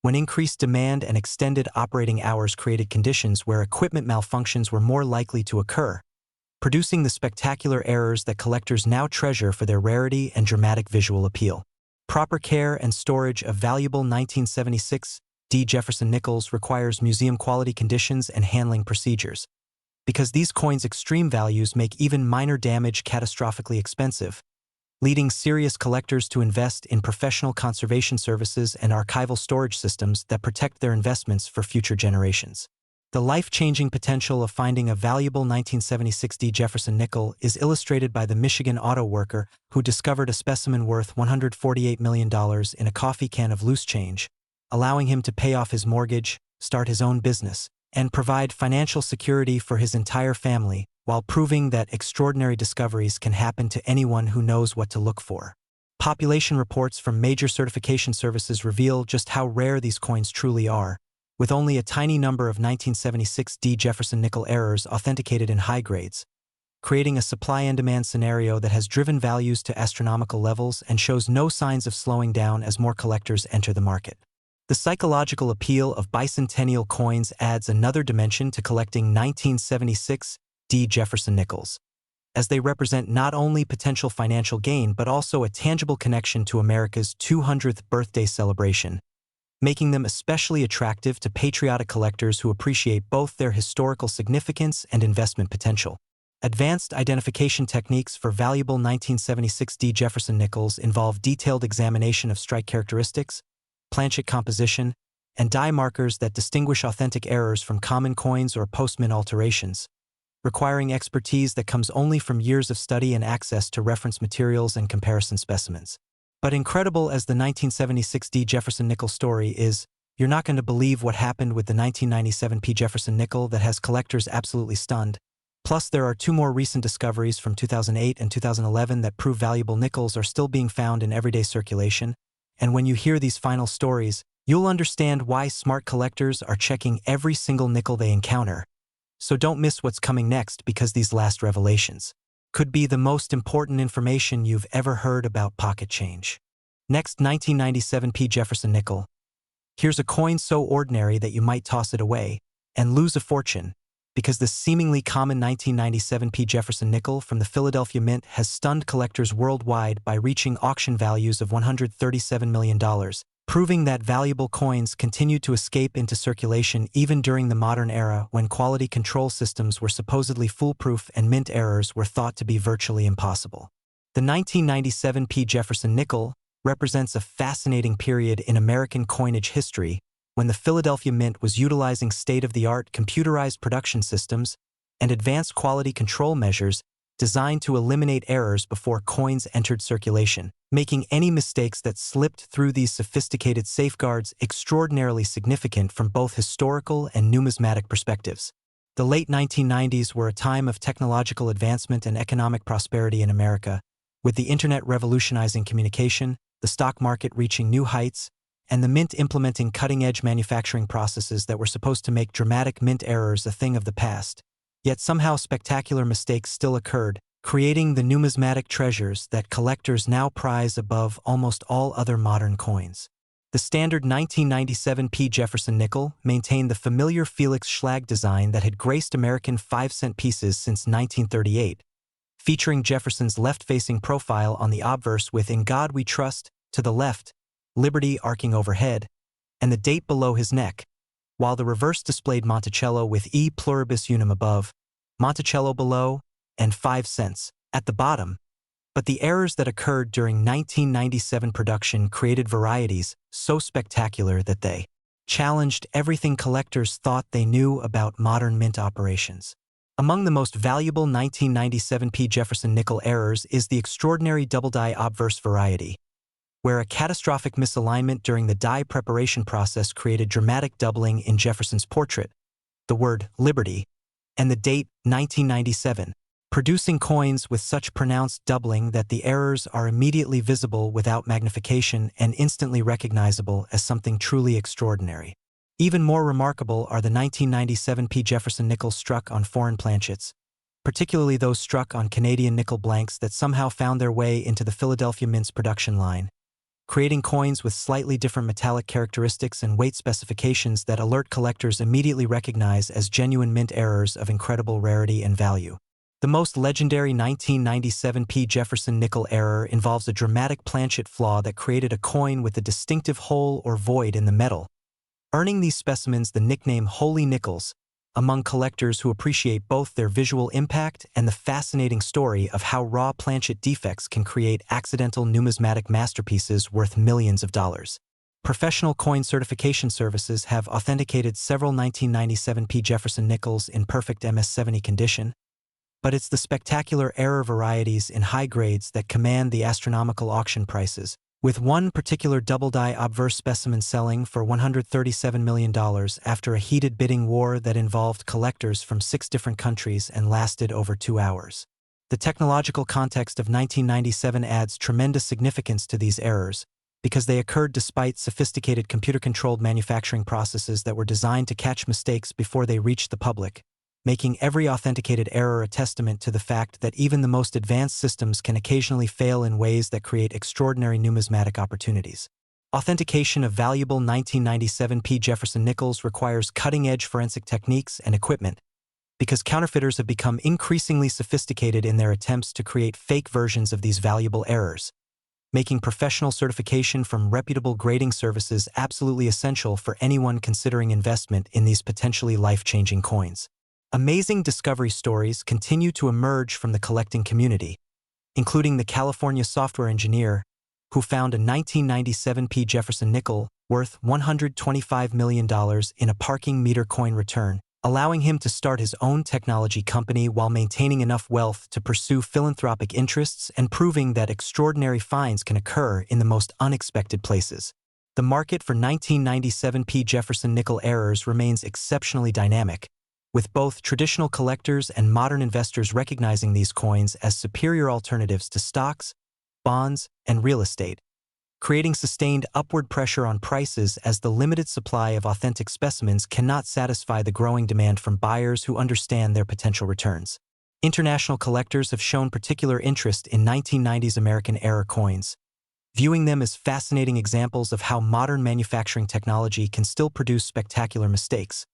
when increased demand and extended operating hours created conditions where equipment malfunctions were more likely to occur, producing the spectacular errors that collectors now treasure for their rarity and dramatic visual appeal. Proper care and storage of valuable 1976 D Jefferson nickels requires museum-quality conditions and handling procedures. Because these coins' extreme values make even minor damage catastrophically expensive, leading serious collectors to invest in professional conservation services and archival storage systems that protect their investments for future generations. The life-changing potential of finding a valuable 1976 D Jefferson nickel is illustrated by the Michigan auto worker who discovered a specimen worth $148 million in a coffee can of loose change, allowing him to pay off his mortgage, start his own business, and provide financial security for his entire family, while proving that extraordinary discoveries can happen to anyone who knows what to look for. Population reports from major certification services reveal just how rare these coins truly are, with only a tiny number of 1976 D Jefferson nickel errors authenticated in high grades, creating a supply and demand scenario that has driven values to astronomical levels and shows no signs of slowing down as more collectors enter the market. The psychological appeal of bicentennial coins adds another dimension to collecting 1976 D Jefferson nickels, as they represent not only potential financial gain but also a tangible connection to America's 200th birthday celebration, making them especially attractive to patriotic collectors who appreciate both their historical significance and investment potential. Advanced identification techniques for valuable 1976 D Jefferson nickels involve detailed examination of strike characteristics, planchet composition, and die markers that distinguish authentic errors from common coins or post-mint alterations, requiring expertise that comes only from years of study and access to reference materials and comparison specimens. But incredible as the 1976 D Jefferson nickel story is, you're not going to believe what happened with the 1997 P Jefferson nickel that has collectors absolutely stunned. Plus, there are two more recent discoveries from 2008 and 2011 that prove valuable nickels are still being found in everyday circulation, and when you hear these final stories, you'll understand why smart collectors are checking every single nickel they encounter. So don't miss what's coming next, because these last revelations could be the most important information you've ever heard about pocket change. Next, 1997 P Jefferson nickel. Here's a coin so ordinary that you might toss it away and lose a fortune, because the seemingly common 1997 P Jefferson nickel from the Philadelphia Mint has stunned collectors worldwide by reaching auction values of $137 million, proving that valuable coins continued to escape into circulation even during the modern era when quality control systems were supposedly foolproof and mint errors were thought to be virtually impossible. The 1997 P Jefferson nickel represents a fascinating period in American coinage history, when the Philadelphia Mint was utilizing state-of-the-art computerized production systems and advanced quality control measures designed to eliminate errors before coins entered circulation, making any mistakes that slipped through these sophisticated safeguards extraordinarily significant from both historical and numismatic perspectives. The late 1990s were a time of technological advancement and economic prosperity in America, with the internet revolutionizing communication, the stock market reaching new heights, and the Mint implementing cutting-edge manufacturing processes that were supposed to make dramatic mint errors a thing of the past. Yet somehow spectacular mistakes still occurred, creating the numismatic treasures that collectors now prize above almost all other modern coins. The standard 1997 P Jefferson nickel maintained the familiar Felix Schlag design that had graced American 5-cent pieces since 1938, featuring Jefferson's left-facing profile on the obverse with "In God We Trust" to the left, Liberty arcing overhead, and the date below his neck, while the reverse displayed Monticello with E pluribus unum above, Monticello below, and 5 cents at the bottom. But the errors that occurred during 1997 production created varieties so spectacular that they challenged everything collectors thought they knew about modern mint operations. Among the most valuable 1997 P Jefferson nickel errors is the extraordinary double-die obverse variety, where a catastrophic misalignment during the die preparation process created dramatic doubling in Jefferson's portrait, the word Liberty, and the date 1997, producing coins with such pronounced doubling that the errors are immediately visible without magnification and instantly recognizable as something truly extraordinary. Even more remarkable are the 1997 P Jefferson nickels struck on foreign planchets, particularly those struck on Canadian nickel blanks that somehow found their way into the Philadelphia Mint's production line, creating coins with slightly different metallic characteristics and weight specifications that alert collectors immediately recognize as genuine mint errors of incredible rarity and value. The most legendary 1997 P Jefferson nickel error involves a dramatic planchet flaw that created a coin with a distinctive hole or void in the metal, earning these specimens the nickname Holy Nickels among collectors who appreciate both their visual impact and the fascinating story of how raw planchet defects can create accidental numismatic masterpieces worth millions of dollars. Professional coin certification services have authenticated several 1997 P Jefferson nickels in perfect MS-70 condition, but it's the spectacular error varieties in high grades that command the astronomical auction prices, with one particular double-die obverse specimen selling for $137 million after a heated bidding war that involved collectors from 6 different countries and lasted over 2 hours. The technological context of 1997 adds tremendous significance to these errors, because they occurred despite sophisticated computer-controlled manufacturing processes that were designed to catch mistakes before they reached the public, making every authenticated error a testament to the fact that even the most advanced systems can occasionally fail in ways that create extraordinary numismatic opportunities. Authentication of valuable 1997 P Jefferson nickels requires cutting-edge forensic techniques and equipment, because counterfeiters have become increasingly sophisticated in their attempts to create fake versions of these valuable errors, making professional certification from reputable grading services absolutely essential for anyone considering investment in these potentially life-changing coins. Amazing discovery stories continue to emerge from the collecting community, including the California software engineer who found a 1997 P Jefferson nickel worth $125 million in a parking meter coin return, allowing him to start his own technology company while maintaining enough wealth to pursue philanthropic interests and proving that extraordinary finds can occur in the most unexpected places. The market for 1997 P Jefferson nickel errors remains exceptionally dynamic, with both traditional collectors and modern investors recognizing these coins as superior alternatives to stocks, bonds, and real estate, creating sustained upward pressure on prices as the limited supply of authentic specimens cannot satisfy the growing demand from buyers who understand their potential returns. International collectors have shown particular interest in 1990s American era coins, viewing them as fascinating examples of how modern manufacturing technology can still produce spectacular mistakes,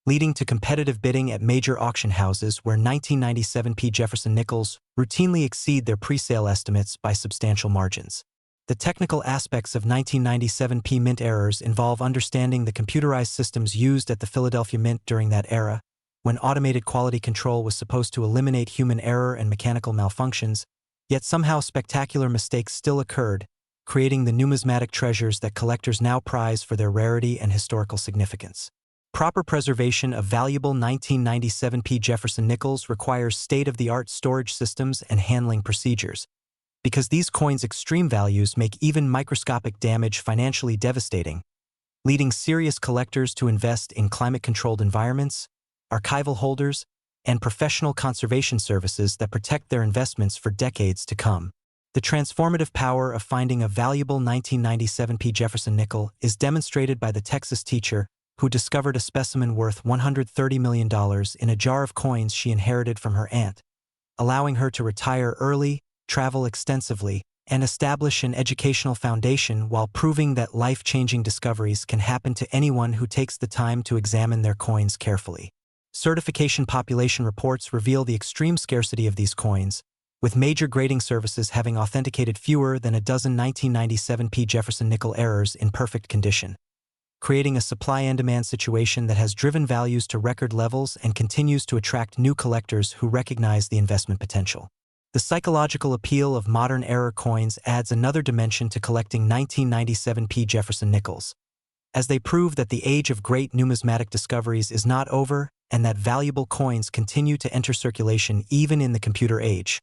leading to competitive bidding at major auction houses where 1997 P Jefferson nickels routinely exceed their pre-sale estimates by substantial margins. The technical aspects of 1997 P Mint errors involve understanding the computerized systems used at the Philadelphia Mint during that era, when automated quality control was supposed to eliminate human error and mechanical malfunctions, yet somehow spectacular mistakes still occurred, creating the numismatic treasures that collectors now prize for their rarity and historical significance. Proper preservation of valuable 1997 P Jefferson nickels requires state-of-the-art storage systems and handling procedures, because these coins' extreme values make even microscopic damage financially devastating, leading serious collectors to invest in climate-controlled environments, archival holders, and professional conservation services that protect their investments for decades to come. The transformative power of finding a valuable 1997 P Jefferson nickel is demonstrated by the Texas teacher who discovered a specimen worth $130 million in a jar of coins she inherited from her aunt, allowing her to retire early, travel extensively, and establish an educational foundation while proving that life-changing discoveries can happen to anyone who takes the time to examine their coins carefully. Certification population reports reveal the extreme scarcity of these coins, with major grading services having authenticated fewer than a dozen 1997 P Jefferson nickel errors in perfect condition, creating a supply and demand situation that has driven values to record levels and continues to attract new collectors who recognize the investment potential. The psychological appeal of modern error coins adds another dimension to collecting 1997 P Jefferson nickels, as they prove that the age of great numismatic discoveries is not over and that valuable coins continue to enter circulation even in the computer age,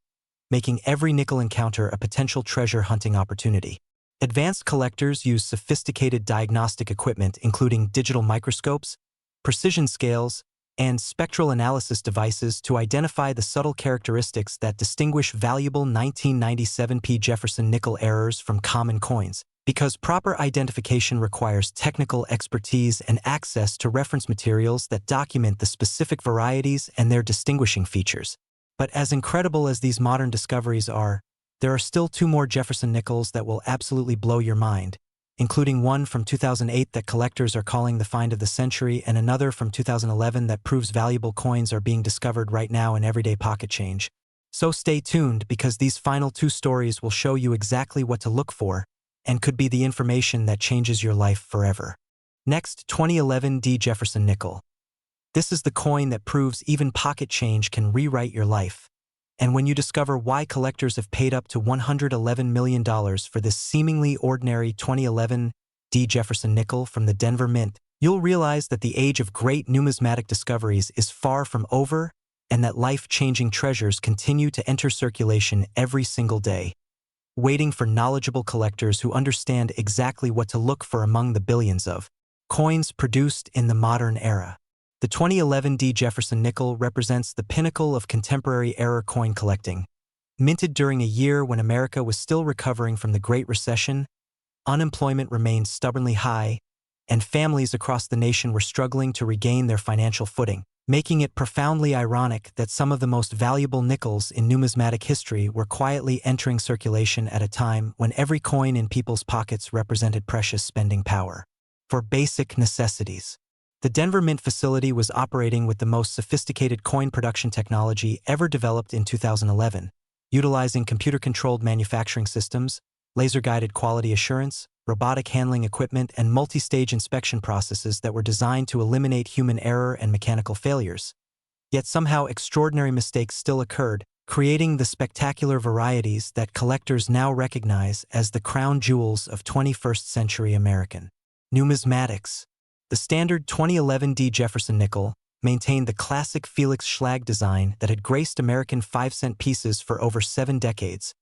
making every nickel encounter a potential treasure hunting opportunity. Advanced collectors use sophisticated diagnostic equipment including digital microscopes, precision scales, and spectral analysis devices to identify the subtle characteristics that distinguish valuable 1997 P Jefferson nickel errors from common coins. Because proper identification requires technical expertise and access to reference materials that document the specific varieties and their distinguishing features. But as incredible as these modern discoveries are, there are still two more Jefferson nickels that will absolutely blow your mind, including one from 2008 that collectors are calling the find of the century and another from 2011 that proves valuable coins are being discovered right now in everyday pocket change. So stay tuned because these final two stories will show you exactly what to look for and could be the information that changes your life forever. Next, 2011 D Jefferson Nickel. This is the coin that proves even pocket change can rewrite your life. And when you discover why collectors have paid up to $111 million for this seemingly ordinary 2011 D Jefferson nickel from the Denver Mint, you'll realize that the age of great numismatic discoveries is far from over and that life-changing treasures continue to enter circulation every single day, waiting for knowledgeable collectors who understand exactly what to look for among the billions of coins produced in the modern era. The 2011 D Jefferson nickel represents the pinnacle of contemporary era coin collecting. Minted during a year when America was still recovering from the Great Recession, unemployment remained stubbornly high, and families across the nation were struggling to regain their financial footing, making it profoundly ironic that some of the most valuable nickels in numismatic history were quietly entering circulation at a time when every coin in people's pockets represented precious spending power for basic necessities. The Denver Mint facility was operating with the most sophisticated coin production technology ever developed in 2011, utilizing computer-controlled manufacturing systems, laser-guided quality assurance, robotic handling equipment, and multi-stage inspection processes that were designed to eliminate human error and mechanical failures. Yet somehow extraordinary mistakes still occurred, creating the spectacular varieties that collectors now recognize as the crown jewels of 21st century American numismatics. The standard 2011 D Jefferson nickel maintained the classic Felix Schlag design that had graced American 5-cent pieces for over 7 decades,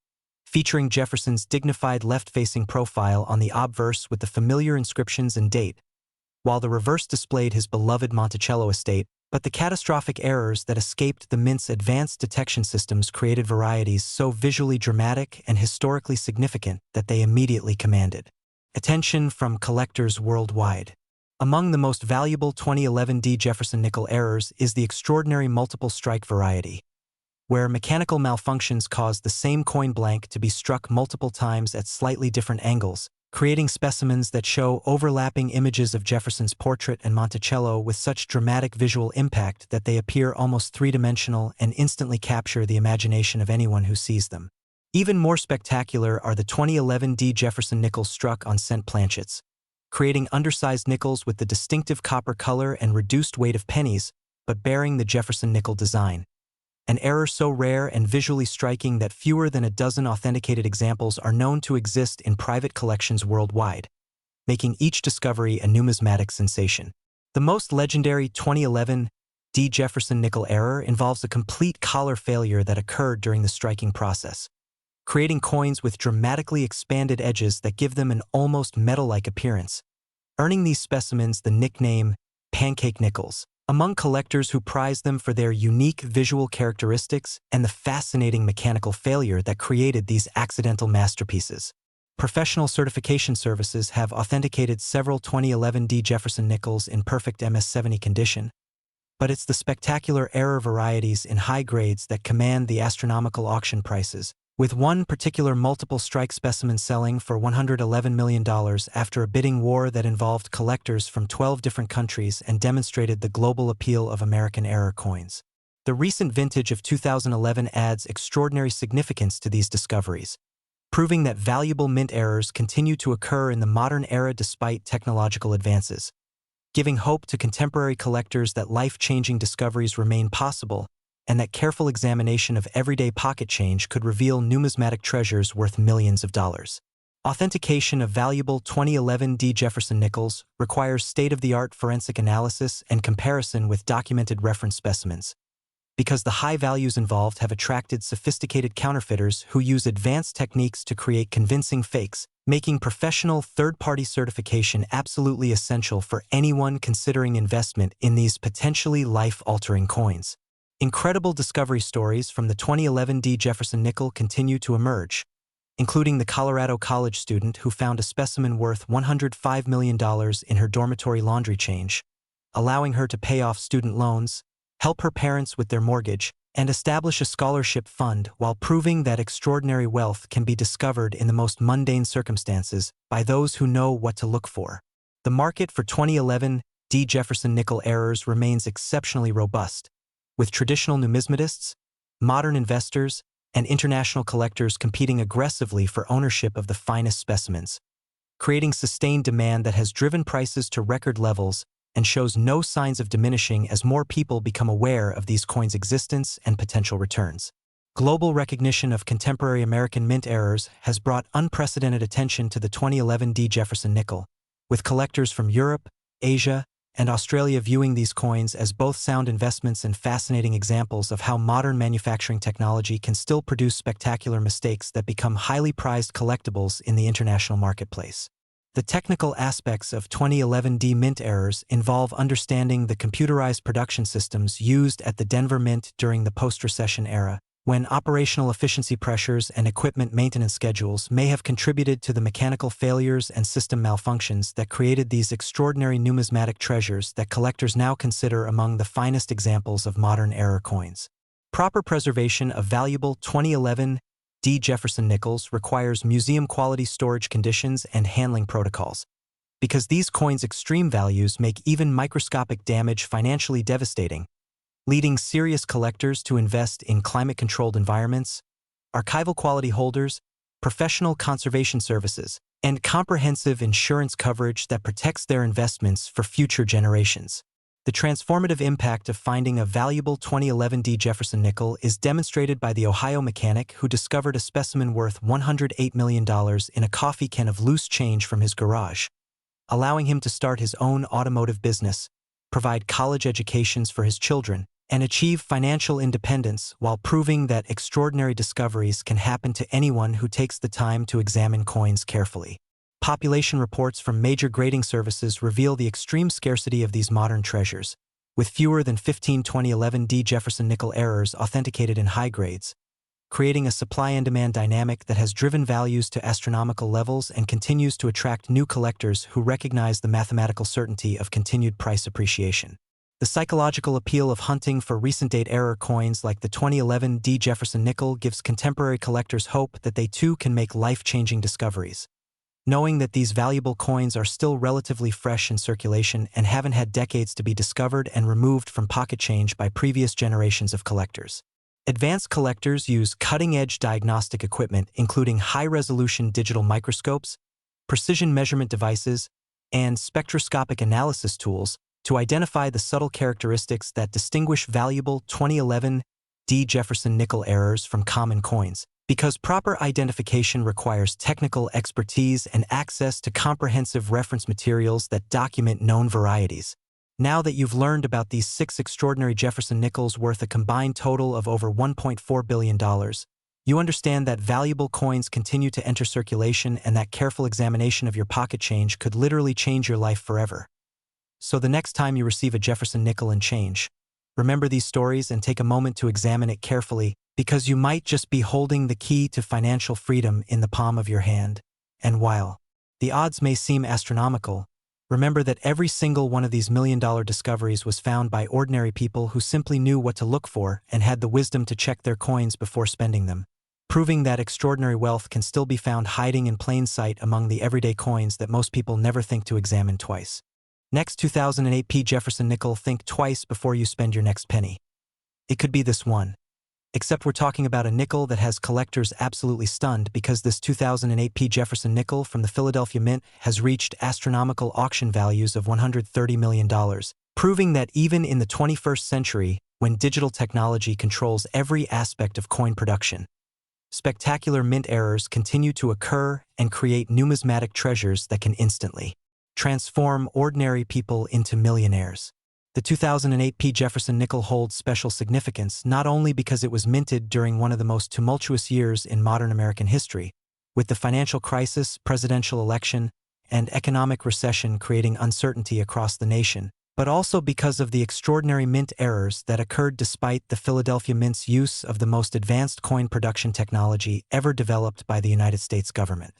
featuring Jefferson's dignified left-facing profile on the obverse with the familiar inscriptions and date, while the reverse displayed his beloved Monticello estate, but the catastrophic errors that escaped the Mint's advanced detection systems created varieties so visually dramatic and historically significant that they immediately commanded attention from collectors worldwide. Among the most valuable 2011 D Jefferson nickel errors is the extraordinary multiple strike variety, where mechanical malfunctions caused the same coin blank to be struck multiple times at slightly different angles, creating specimens that show overlapping images of Jefferson's portrait and Monticello with such dramatic visual impact that they appear almost three-dimensional and instantly capture the imagination of anyone who sees them. Even more spectacular are the 2011 D Jefferson nickels struck on cent planchets, creating undersized nickels with the distinctive copper color and reduced weight of pennies, but bearing the Jefferson nickel design. An error so rare and visually striking that fewer than a dozen authenticated examples are known to exist in private collections worldwide, making each discovery a numismatic sensation. The most legendary 2011 D Jefferson nickel error involves a complete collar failure that occurred during the striking process, creating coins with dramatically expanded edges that give them an almost metal-like appearance, earning these specimens the nickname pancake nickels among collectors who prize them for their unique visual characteristics and the fascinating mechanical failure that created these accidental masterpieces. Professional certification services have authenticated several 2011 D Jefferson nickels in perfect MS-70 condition, but it's the spectacular error varieties in high grades that command the astronomical auction prices, with one particular multiple strike specimen selling for $111 million after a bidding war that involved collectors from 12 different countries and demonstrated the global appeal of American error coins. The recent vintage of 2011 adds extraordinary significance to these discoveries, proving that valuable mint errors continue to occur in the modern era despite technological advances, giving hope to contemporary collectors that life-changing discoveries remain possible and that careful examination of everyday pocket change could reveal numismatic treasures worth millions of dollars. Authentication of valuable 2011 D Jefferson nickels requires state-of-the-art forensic analysis and comparison with documented reference specimens, because the high values involved have attracted sophisticated counterfeiters who use advanced techniques to create convincing fakes, making professional third-party certification absolutely essential for anyone considering investment in these potentially life-altering coins. Incredible discovery stories from the 2011 D Jefferson nickel continue to emerge, including the Colorado college student who found a specimen worth $105 million in her dormitory laundry change, allowing her to pay off student loans, help her parents with their mortgage, and establish a scholarship fund while proving that extraordinary wealth can be discovered in the most mundane circumstances by those who know what to look for. The market for 2011 D Jefferson nickel errors remains exceptionally robust, with traditional numismatists, modern investors, and international collectors competing aggressively for ownership of the finest specimens, creating sustained demand that has driven prices to record levels and shows no signs of diminishing as more people become aware of these coins' existence and potential returns. Global recognition of contemporary American mint errors has brought unprecedented attention to the 2011 D Jefferson nickel, with collectors from Europe, Asia, and Australia viewing these coins as both sound investments and fascinating examples of how modern manufacturing technology can still produce spectacular mistakes that become highly prized collectibles in the international marketplace. The technical aspects of 2011 D mint errors involve understanding the computerized production systems used at the Denver Mint during the post-recession era, when operational efficiency pressures and equipment maintenance schedules may have contributed to the mechanical failures and system malfunctions that created these extraordinary numismatic treasures that collectors now consider among the finest examples of modern error coins. Proper preservation of valuable 2011 D Jefferson nickels requires museum-quality storage conditions and handling protocols, because these coins' extreme values make even microscopic damage financially devastating, leading serious collectors to invest in climate-controlled environments, archival quality holders, professional conservation services, and comprehensive insurance coverage that protects their investments for future generations. The transformative impact of finding a valuable 2011 D Jefferson nickel is demonstrated by the Ohio mechanic who discovered a specimen worth $108 million in a coffee can of loose change from his garage, allowing him to start his own automotive business, provide college educations for his children, and achieve financial independence while proving that extraordinary discoveries can happen to anyone who takes the time to examine coins carefully. Population reports from major grading services reveal the extreme scarcity of these modern treasures, with fewer than 15 2011 D Jefferson nickel errors authenticated in high grades, creating a supply and demand dynamic that has driven values to astronomical levels and continues to attract new collectors who recognize the mathematical certainty of continued price appreciation. The psychological appeal of hunting for recent-date error coins like the 2011 D Jefferson nickel gives contemporary collectors hope that they too can make life-changing discoveries, knowing that these valuable coins are still relatively fresh in circulation and haven't had decades to be discovered and removed from pocket change by previous generations of collectors. Advanced collectors use cutting-edge diagnostic equipment including high-resolution digital microscopes, precision measurement devices, and spectroscopic analysis tools to identify the subtle characteristics that distinguish valuable 2011 D Jefferson nickel errors from common coins, because proper identification requires technical expertise and access to comprehensive reference materials that document known varieties. Now that you've learned about these 6 extraordinary Jefferson nickels worth a combined total of over $1.4 billion, you understand that valuable coins continue to enter circulation and that careful examination of your pocket change could literally change your life forever. So the next time you receive a Jefferson nickel and change, remember these stories and take a moment to examine it carefully, because you might just be holding the key to financial freedom in the palm of your hand. And while the odds may seem astronomical, remember that every single one of these million-dollar discoveries was found by ordinary people who simply knew what to look for and had the wisdom to check their coins before spending them, proving that extraordinary wealth can still be found hiding in plain sight among the everyday coins that most people never think to examine twice. Next 2008 P Jefferson nickel, think twice before you spend your next penny. It could be this one. Except we're talking about a nickel that has collectors absolutely stunned because this 2008 P Jefferson nickel from the Philadelphia Mint has reached astronomical auction values of $130 million, proving that even in the 21st century, when digital technology controls every aspect of coin production, spectacular mint errors continue to occur and create numismatic treasures that can instantly transform ordinary people into millionaires. The 2008 P Jefferson nickel holds special significance not only because it was minted during one of the most tumultuous years in modern American history, with the financial crisis, presidential election, and economic recession creating uncertainty across the nation, but also because of the extraordinary mint errors that occurred despite the Philadelphia Mint's use of the most advanced coin production technology ever developed by the United States government.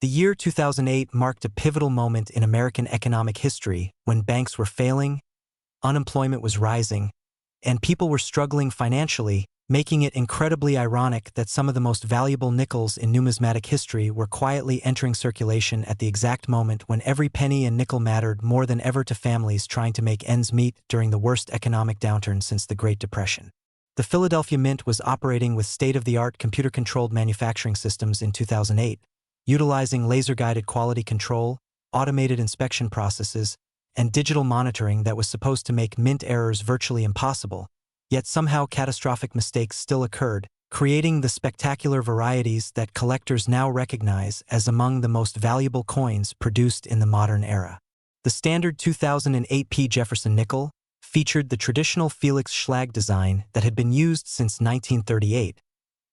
The year 2008 marked a pivotal moment in American economic history when banks were failing, unemployment was rising, and people were struggling financially, making it incredibly ironic that some of the most valuable nickels in numismatic history were quietly entering circulation at the exact moment when every penny and nickel mattered more than ever to families trying to make ends meet during the worst economic downturn since the Great Depression. The Philadelphia Mint was operating with state-of-the-art computer-controlled manufacturing systems in 2008, utilizing laser-guided quality control, automated inspection processes, and digital monitoring that was supposed to make mint errors virtually impossible, yet somehow catastrophic mistakes still occurred, creating the spectacular varieties that collectors now recognize as among the most valuable coins produced in the modern era. The standard 2008 P Jefferson nickel featured the traditional Felix Schlag design that had been used since 1938,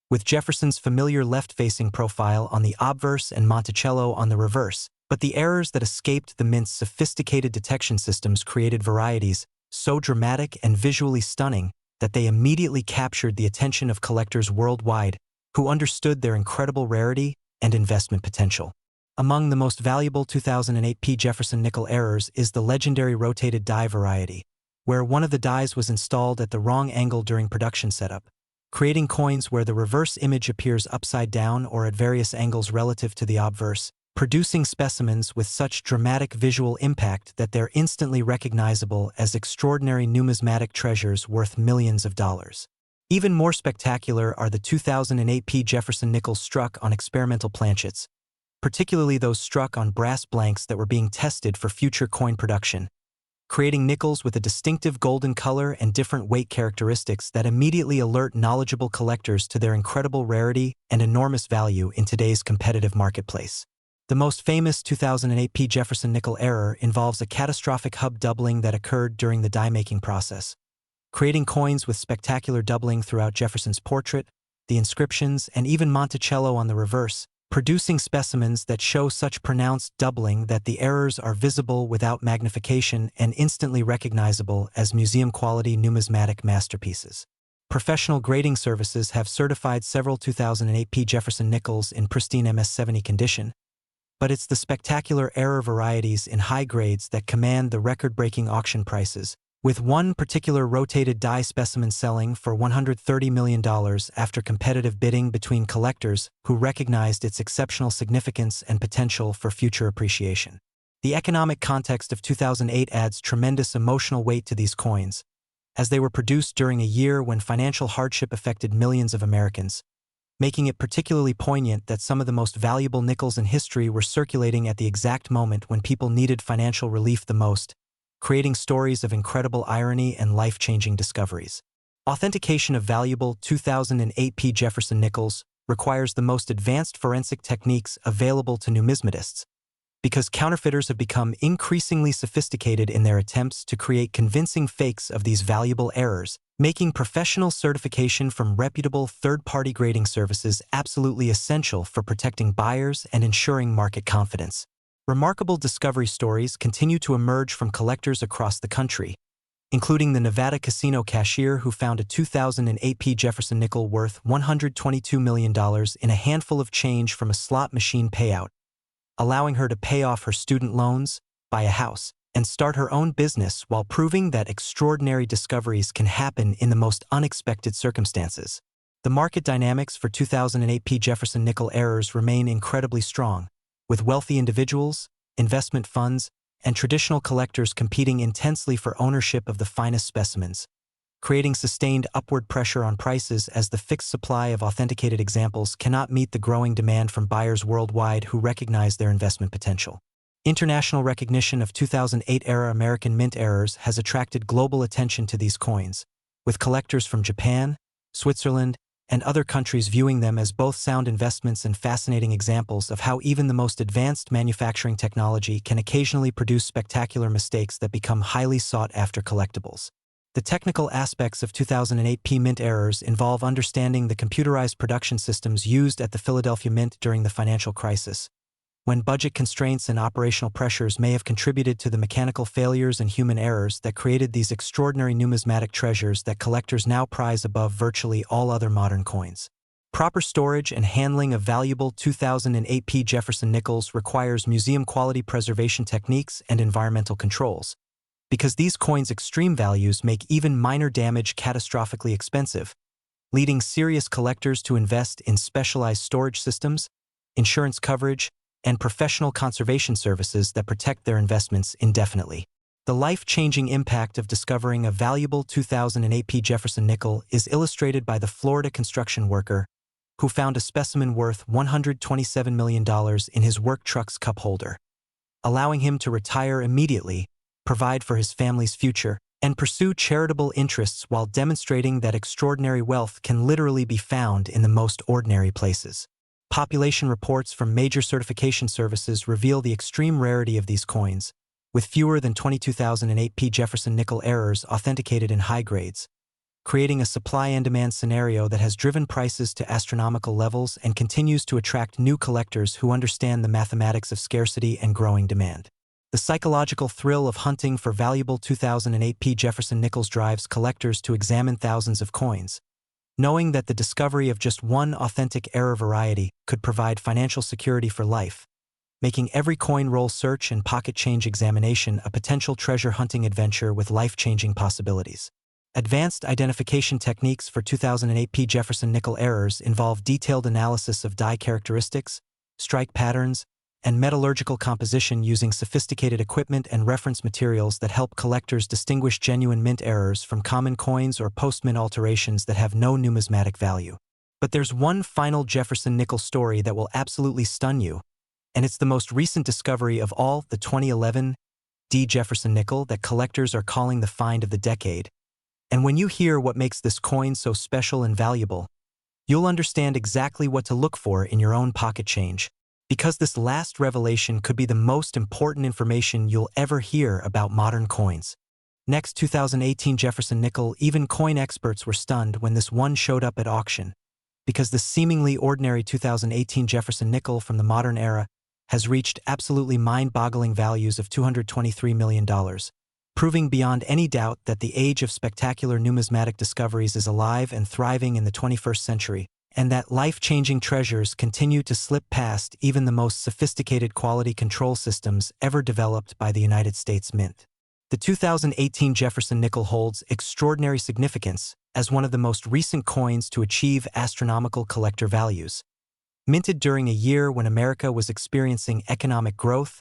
with Jefferson's familiar left-facing profile on the obverse and Monticello on the reverse. But the errors that escaped the Mint's sophisticated detection systems created varieties so dramatic and visually stunning that they immediately captured the attention of collectors worldwide who understood their incredible rarity and investment potential. Among the most valuable 2008 P Jefferson nickel errors is the legendary rotated die variety, where one of the dies was installed at the wrong angle during production setup, creating coins where the reverse image appears upside down or at various angles relative to the obverse, producing specimens with such dramatic visual impact that they're instantly recognizable as extraordinary numismatic treasures worth millions of dollars. Even more spectacular are the 2008 P Jefferson nickels struck on experimental planchets, particularly those struck on brass blanks that were being tested for future coin production, creating nickels with a distinctive golden color and different weight characteristics that immediately alert knowledgeable collectors to their incredible rarity and enormous value in today's competitive marketplace. The most famous 2008 P Jefferson nickel error involves a catastrophic hub doubling that occurred during the die-making process, creating coins with spectacular doubling throughout Jefferson's portrait, the inscriptions, and even Monticello on the reverse, producing specimens that show such pronounced doubling that the errors are visible without magnification and instantly recognizable as museum-quality numismatic masterpieces. Professional grading services have certified several 2008 P Jefferson nickels in pristine MS-70 condition, but it's the spectacular error varieties in high grades that command the record-breaking auction prices, with one particular rotated die specimen selling for $130 million after competitive bidding between collectors who recognized its exceptional significance and potential for future appreciation. The economic context of 2008 adds tremendous emotional weight to these coins, as they were produced during a year when financial hardship affected millions of Americans, making it particularly poignant that some of the most valuable nickels in history were circulating at the exact moment when people needed financial relief the most, creating stories of incredible irony and life-changing discoveries. Authentication of valuable 2008 P Jefferson nickels requires the most advanced forensic techniques available to numismatists, because counterfeiters have become increasingly sophisticated in their attempts to create convincing fakes of these valuable errors, making professional certification from reputable third-party grading services absolutely essential for protecting buyers and ensuring market confidence. Remarkable discovery stories continue to emerge from collectors across the country, including the Nevada casino cashier who found a 2008 P Jefferson nickel worth $122 million in a handful of change from a slot machine payout, allowing her to pay off her student loans, buy a house, and start her own business while proving that extraordinary discoveries can happen in the most unexpected circumstances. The market dynamics for 2008 P Jefferson nickel errors remain incredibly strong, with wealthy individuals, investment funds, and traditional collectors competing intensely for ownership of the finest specimens, creating sustained upward pressure on prices as the fixed supply of authenticated examples cannot meet the growing demand from buyers worldwide who recognize their investment potential. International recognition of 2008-era American mint errors has attracted global attention to these coins, with collectors from Japan, Switzerland, and other countries viewing them as both sound investments and fascinating examples of how even the most advanced manufacturing technology can occasionally produce spectacular mistakes that become highly sought-after collectibles. The technical aspects of 2008 P Mint errors involve understanding the computerized production systems used at the Philadelphia Mint during the financial crisis, when budget constraints and operational pressures may have contributed to the mechanical failures and human errors that created these extraordinary numismatic treasures that collectors now prize above virtually all other modern coins. Proper storage and handling of valuable 2008 P Jefferson nickels requires museum-quality preservation techniques and environmental controls, because these coins' extreme values make even minor damage catastrophically expensive, leading serious collectors to invest in specialized storage systems, insurance coverage, and professional conservation services that protect their investments indefinitely. The life-changing impact of discovering a valuable 2008 P Jefferson nickel is illustrated by the Florida construction worker who found a specimen worth $127 million in his work truck's cup holder, allowing him to retire immediately, provide for his family's future, and pursue charitable interests while demonstrating that extraordinary wealth can literally be found in the most ordinary places. Population reports from major certification services reveal the extreme rarity of these coins, with fewer than 22,008 P Jefferson nickel errors authenticated in high grades, creating a supply and demand scenario that has driven prices to astronomical levels and continues to attract new collectors who understand the mathematics of scarcity and growing demand. The psychological thrill of hunting for valuable 2008 P Jefferson nickels drives collectors to examine thousands of coins, knowing that the discovery of just one authentic error variety could provide financial security for life, making every coin roll search and pocket change examination a potential treasure hunting adventure with life-changing possibilities. Advanced identification techniques for 2008 P Jefferson nickel errors involve detailed analysis of die characteristics, strike patterns, and metallurgical composition using sophisticated equipment and reference materials that help collectors distinguish genuine mint errors from common coins or post-mint alterations that have no numismatic value. But there's one final Jefferson nickel story that will absolutely stun you, and it's the most recent discovery of all, the 2011 D Jefferson nickel that collectors are calling the find of the decade. And when you hear what makes this coin so special and valuable, you'll understand exactly what to look for in your own pocket change, because this last revelation could be the most important information you'll ever hear about modern coins. Next, 2018 Jefferson nickel, even coin experts were stunned when this one showed up at auction, because the seemingly ordinary 2018 Jefferson nickel from the modern era has reached absolutely mind-boggling values of $223 million, proving beyond any doubt that the age of spectacular numismatic discoveries is alive and thriving in the 21st century, and that life-changing treasures continue to slip past even the most sophisticated quality control systems ever developed by the United States Mint. The 2018 Jefferson nickel holds extraordinary significance as one of the most recent coins to achieve astronomical collector values. Minted during a year when America was experiencing economic growth,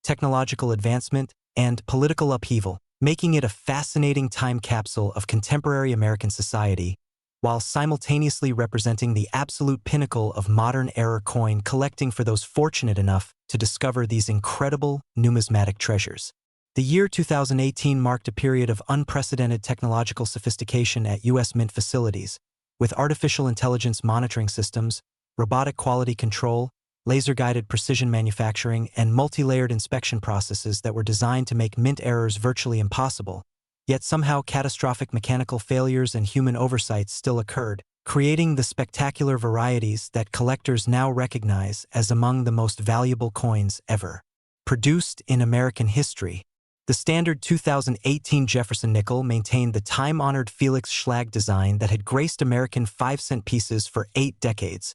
technological advancement, and political upheaval, making it a fascinating time capsule of contemporary American society, while simultaneously representing the absolute pinnacle of modern-era coin collecting for those fortunate enough to discover these incredible numismatic treasures. The year 2018 marked a period of unprecedented technological sophistication at U.S. Mint facilities, with artificial intelligence monitoring systems, robotic quality control, laser-guided precision manufacturing, and multi-layered inspection processes that were designed to make mint errors virtually impossible. Yet somehow catastrophic mechanical failures and human oversights still occurred, creating the spectacular varieties that collectors now recognize as among the most valuable coins ever produced in American history. The standard 2018 Jefferson nickel maintained the time-honored Felix Schlag design that had graced American 5-cent pieces for 8 decades,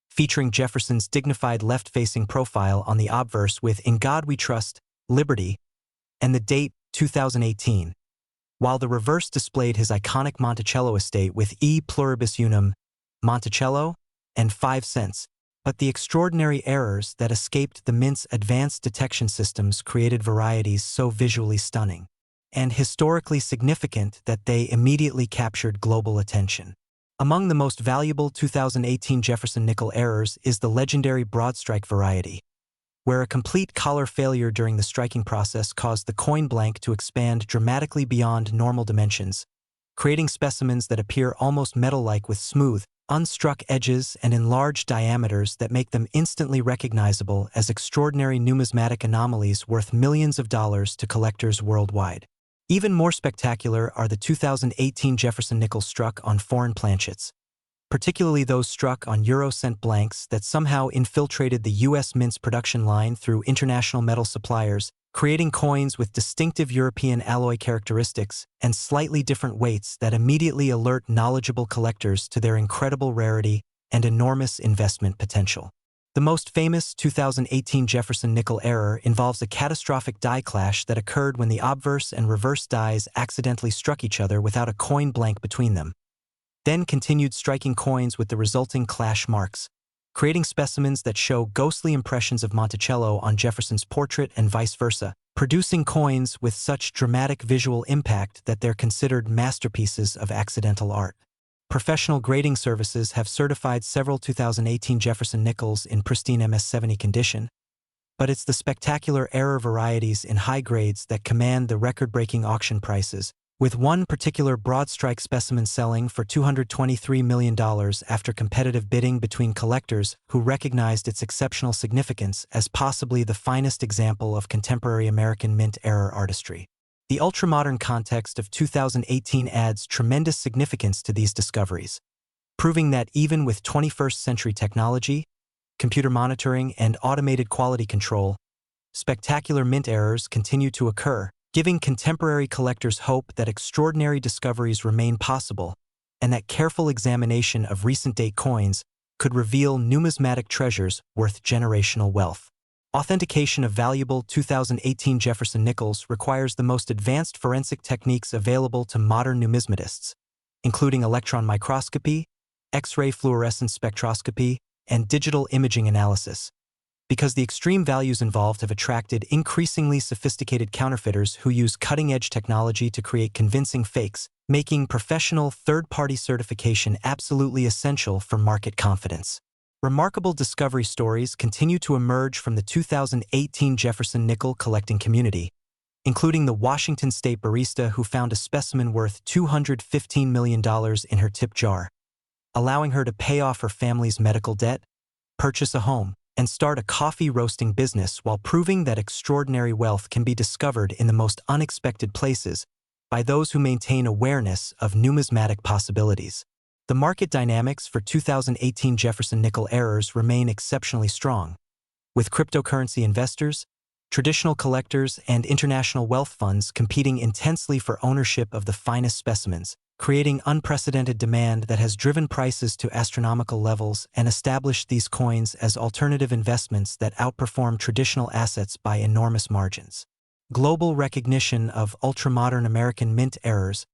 featuring Jefferson's dignified left-facing profile on the obverse with "In God We Trust, Liberty," and the date 2018. While the reverse displayed his iconic Monticello estate with E pluribus unum, Monticello, and 5 cents, but the extraordinary errors that escaped the Mint's advanced detection systems created varieties so visually stunning and historically significant that they immediately captured global attention. Among the most valuable 2018 Jefferson nickel errors is the legendary broadstrike variety, where a complete collar failure during the striking process caused the coin blank to expand dramatically beyond normal dimensions, creating specimens that appear almost metal-like with smooth, unstruck edges and enlarged diameters that make them instantly recognizable as extraordinary numismatic anomalies worth millions of dollars to collectors worldwide. Even more spectacular are the 2018 Jefferson Nickel struck on foreign planchets, particularly those struck on Euro-cent blanks that somehow infiltrated the U.S. Mint's production line through international metal suppliers, creating coins with distinctive European alloy characteristics and slightly different weights that immediately alert knowledgeable collectors to their incredible rarity and enormous investment potential. The most famous 2018 Jefferson Nickel error involves a catastrophic die clash that occurred when the obverse and reverse dies accidentally struck each other without a coin blank between them, then continued striking coins with the resulting clash marks, creating specimens that show ghostly impressions of Monticello on Jefferson's portrait and vice versa, producing coins with such dramatic visual impact that they're considered masterpieces of accidental art. Professional grading services have certified several 2018 Jefferson Nickels in pristine MS-70 condition, but it's the spectacular error varieties in high grades that command the record-breaking auction prices, with one particular broad-strike specimen selling for $223 million after competitive bidding between collectors who recognized its exceptional significance as possibly the finest example of contemporary American mint error artistry. The ultramodern context of 2018 adds tremendous significance to these discoveries, proving that even with 21st-century technology, computer monitoring, and automated quality control, spectacular mint errors continue to occur, giving contemporary collectors hope that extraordinary discoveries remain possible and that careful examination of recent-date coins could reveal numismatic treasures worth generational wealth. Authentication of valuable 2018 Jefferson Nickels requires the most advanced forensic techniques available to modern numismatists, including electron microscopy, X-ray fluorescence spectroscopy, and digital imaging analysis, because the extreme values involved have attracted increasingly sophisticated counterfeiters who use cutting-edge technology to create convincing fakes, making professional third-party certification absolutely essential for market confidence. Remarkable discovery stories continue to emerge from the 2018 Jefferson Nickel collecting community, including the Washington State barista who found a specimen worth $215 million in her tip jar, allowing her to pay off her family's medical debt, purchase a home, and start a coffee roasting business while proving that extraordinary wealth can be discovered in the most unexpected places by those who maintain awareness of numismatic possibilities. The market dynamics for 2018 Jefferson Nickel errors remain exceptionally strong, with cryptocurrency investors, traditional collectors, and international wealth funds competing intensely for ownership of the finest specimens, creating unprecedented demand that has driven prices to astronomical levels and established these coins as alternative investments that outperform traditional assets by enormous margins. Global recognition of ultramodern American mint errors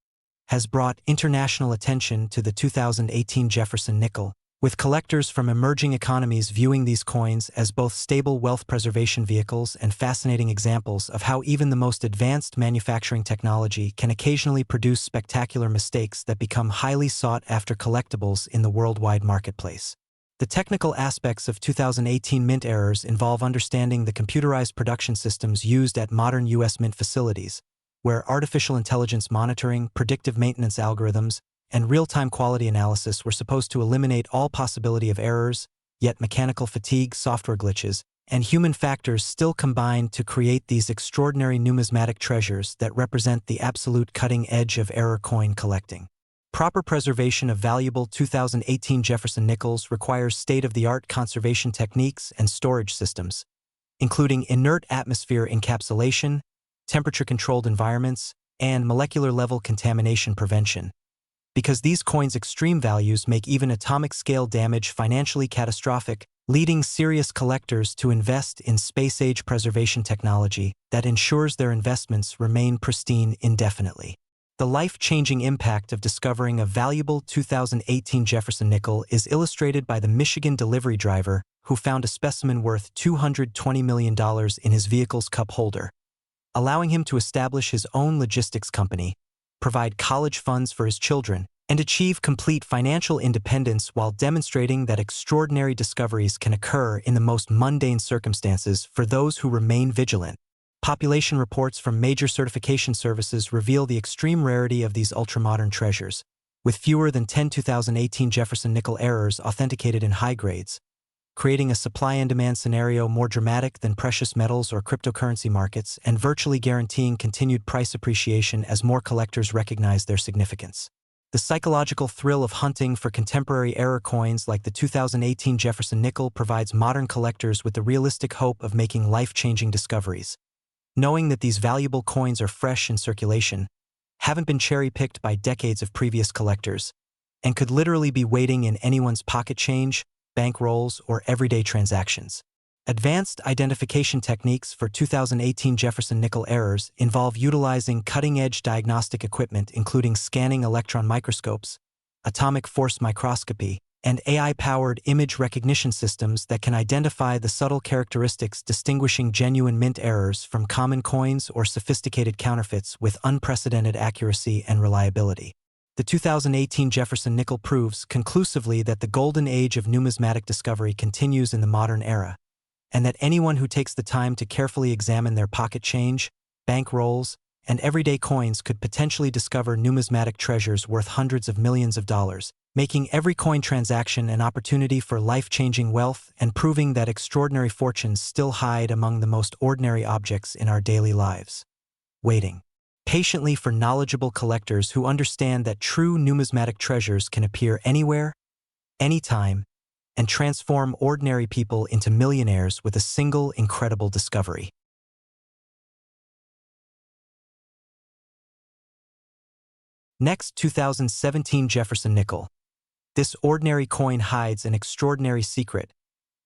has brought international attention to the 2018 Jefferson Nickel, with collectors from emerging economies viewing these coins as both stable wealth preservation vehicles and fascinating examples of how even the most advanced manufacturing technology can occasionally produce spectacular mistakes that become highly sought-after collectibles in the worldwide marketplace. The technical aspects of 2018 mint errors involve understanding the computerized production systems used at modern U.S. mint facilities, where artificial intelligence monitoring, predictive maintenance algorithms, and real-time quality analysis were supposed to eliminate all possibility of errors, yet mechanical fatigue, software glitches, and human factors still combine to create these extraordinary numismatic treasures that represent the absolute cutting edge of error coin collecting. Proper preservation of valuable 2018 Jefferson Nickels requires state-of-the-art conservation techniques and storage systems, including inert atmosphere encapsulation, temperature-controlled environments, and molecular-level contamination prevention, because these coins' extreme values make even atomic-scale damage financially catastrophic, leading serious collectors to invest in space-age preservation technology that ensures their investments remain pristine indefinitely. The life-changing impact of discovering a valuable 2018 Jefferson Nickel is illustrated by the Michigan delivery driver who found a specimen worth $220 million in his vehicle's cup holder, allowing him to establish his own logistics company, provide college funds for his children, and achieve complete financial independence while demonstrating that extraordinary discoveries can occur in the most mundane circumstances for those who remain vigilant. Population reports from major certification services reveal the extreme rarity of these ultramodern treasures, with fewer than 10 2018 Jefferson nickel errors authenticated in high grades, creating a supply and demand scenario more dramatic than precious metals or cryptocurrency markets and virtually guaranteeing continued price appreciation as more collectors recognize their significance. The psychological thrill of hunting for contemporary error coins like the 2018 Jefferson nickel provides modern collectors with the realistic hope of making life-changing discoveries. Knowing that these valuable coins are fresh in circulation, haven't been cherry-picked by decades of previous collectors, and could literally be waiting in anyone's pocket change, bank rolls, or everyday transactions. Advanced identification techniques for 2018 Jefferson nickel errors involve utilizing cutting-edge diagnostic equipment including scanning electron microscopes, atomic force microscopy, and AI-powered image recognition systems that can identify the subtle characteristics distinguishing genuine mint errors from common coins or sophisticated counterfeits with unprecedented accuracy and reliability. The 2018 Jefferson nickel proves conclusively that the golden age of numismatic discovery continues in the modern era, and that anyone who takes the time to carefully examine their pocket change, bank rolls, and everyday coins could potentially discover numismatic treasures worth hundreds of millions of dollars, making every coin transaction an opportunity for life-changing wealth and proving that extraordinary fortunes still hide among the most ordinary objects in our daily lives. Waiting patiently for knowledgeable collectors who understand that true numismatic treasures can appear anywhere, anytime, and transform ordinary people into millionaires with a single incredible discovery. Next, 2017 Jefferson nickel. This ordinary coin hides an extraordinary secret,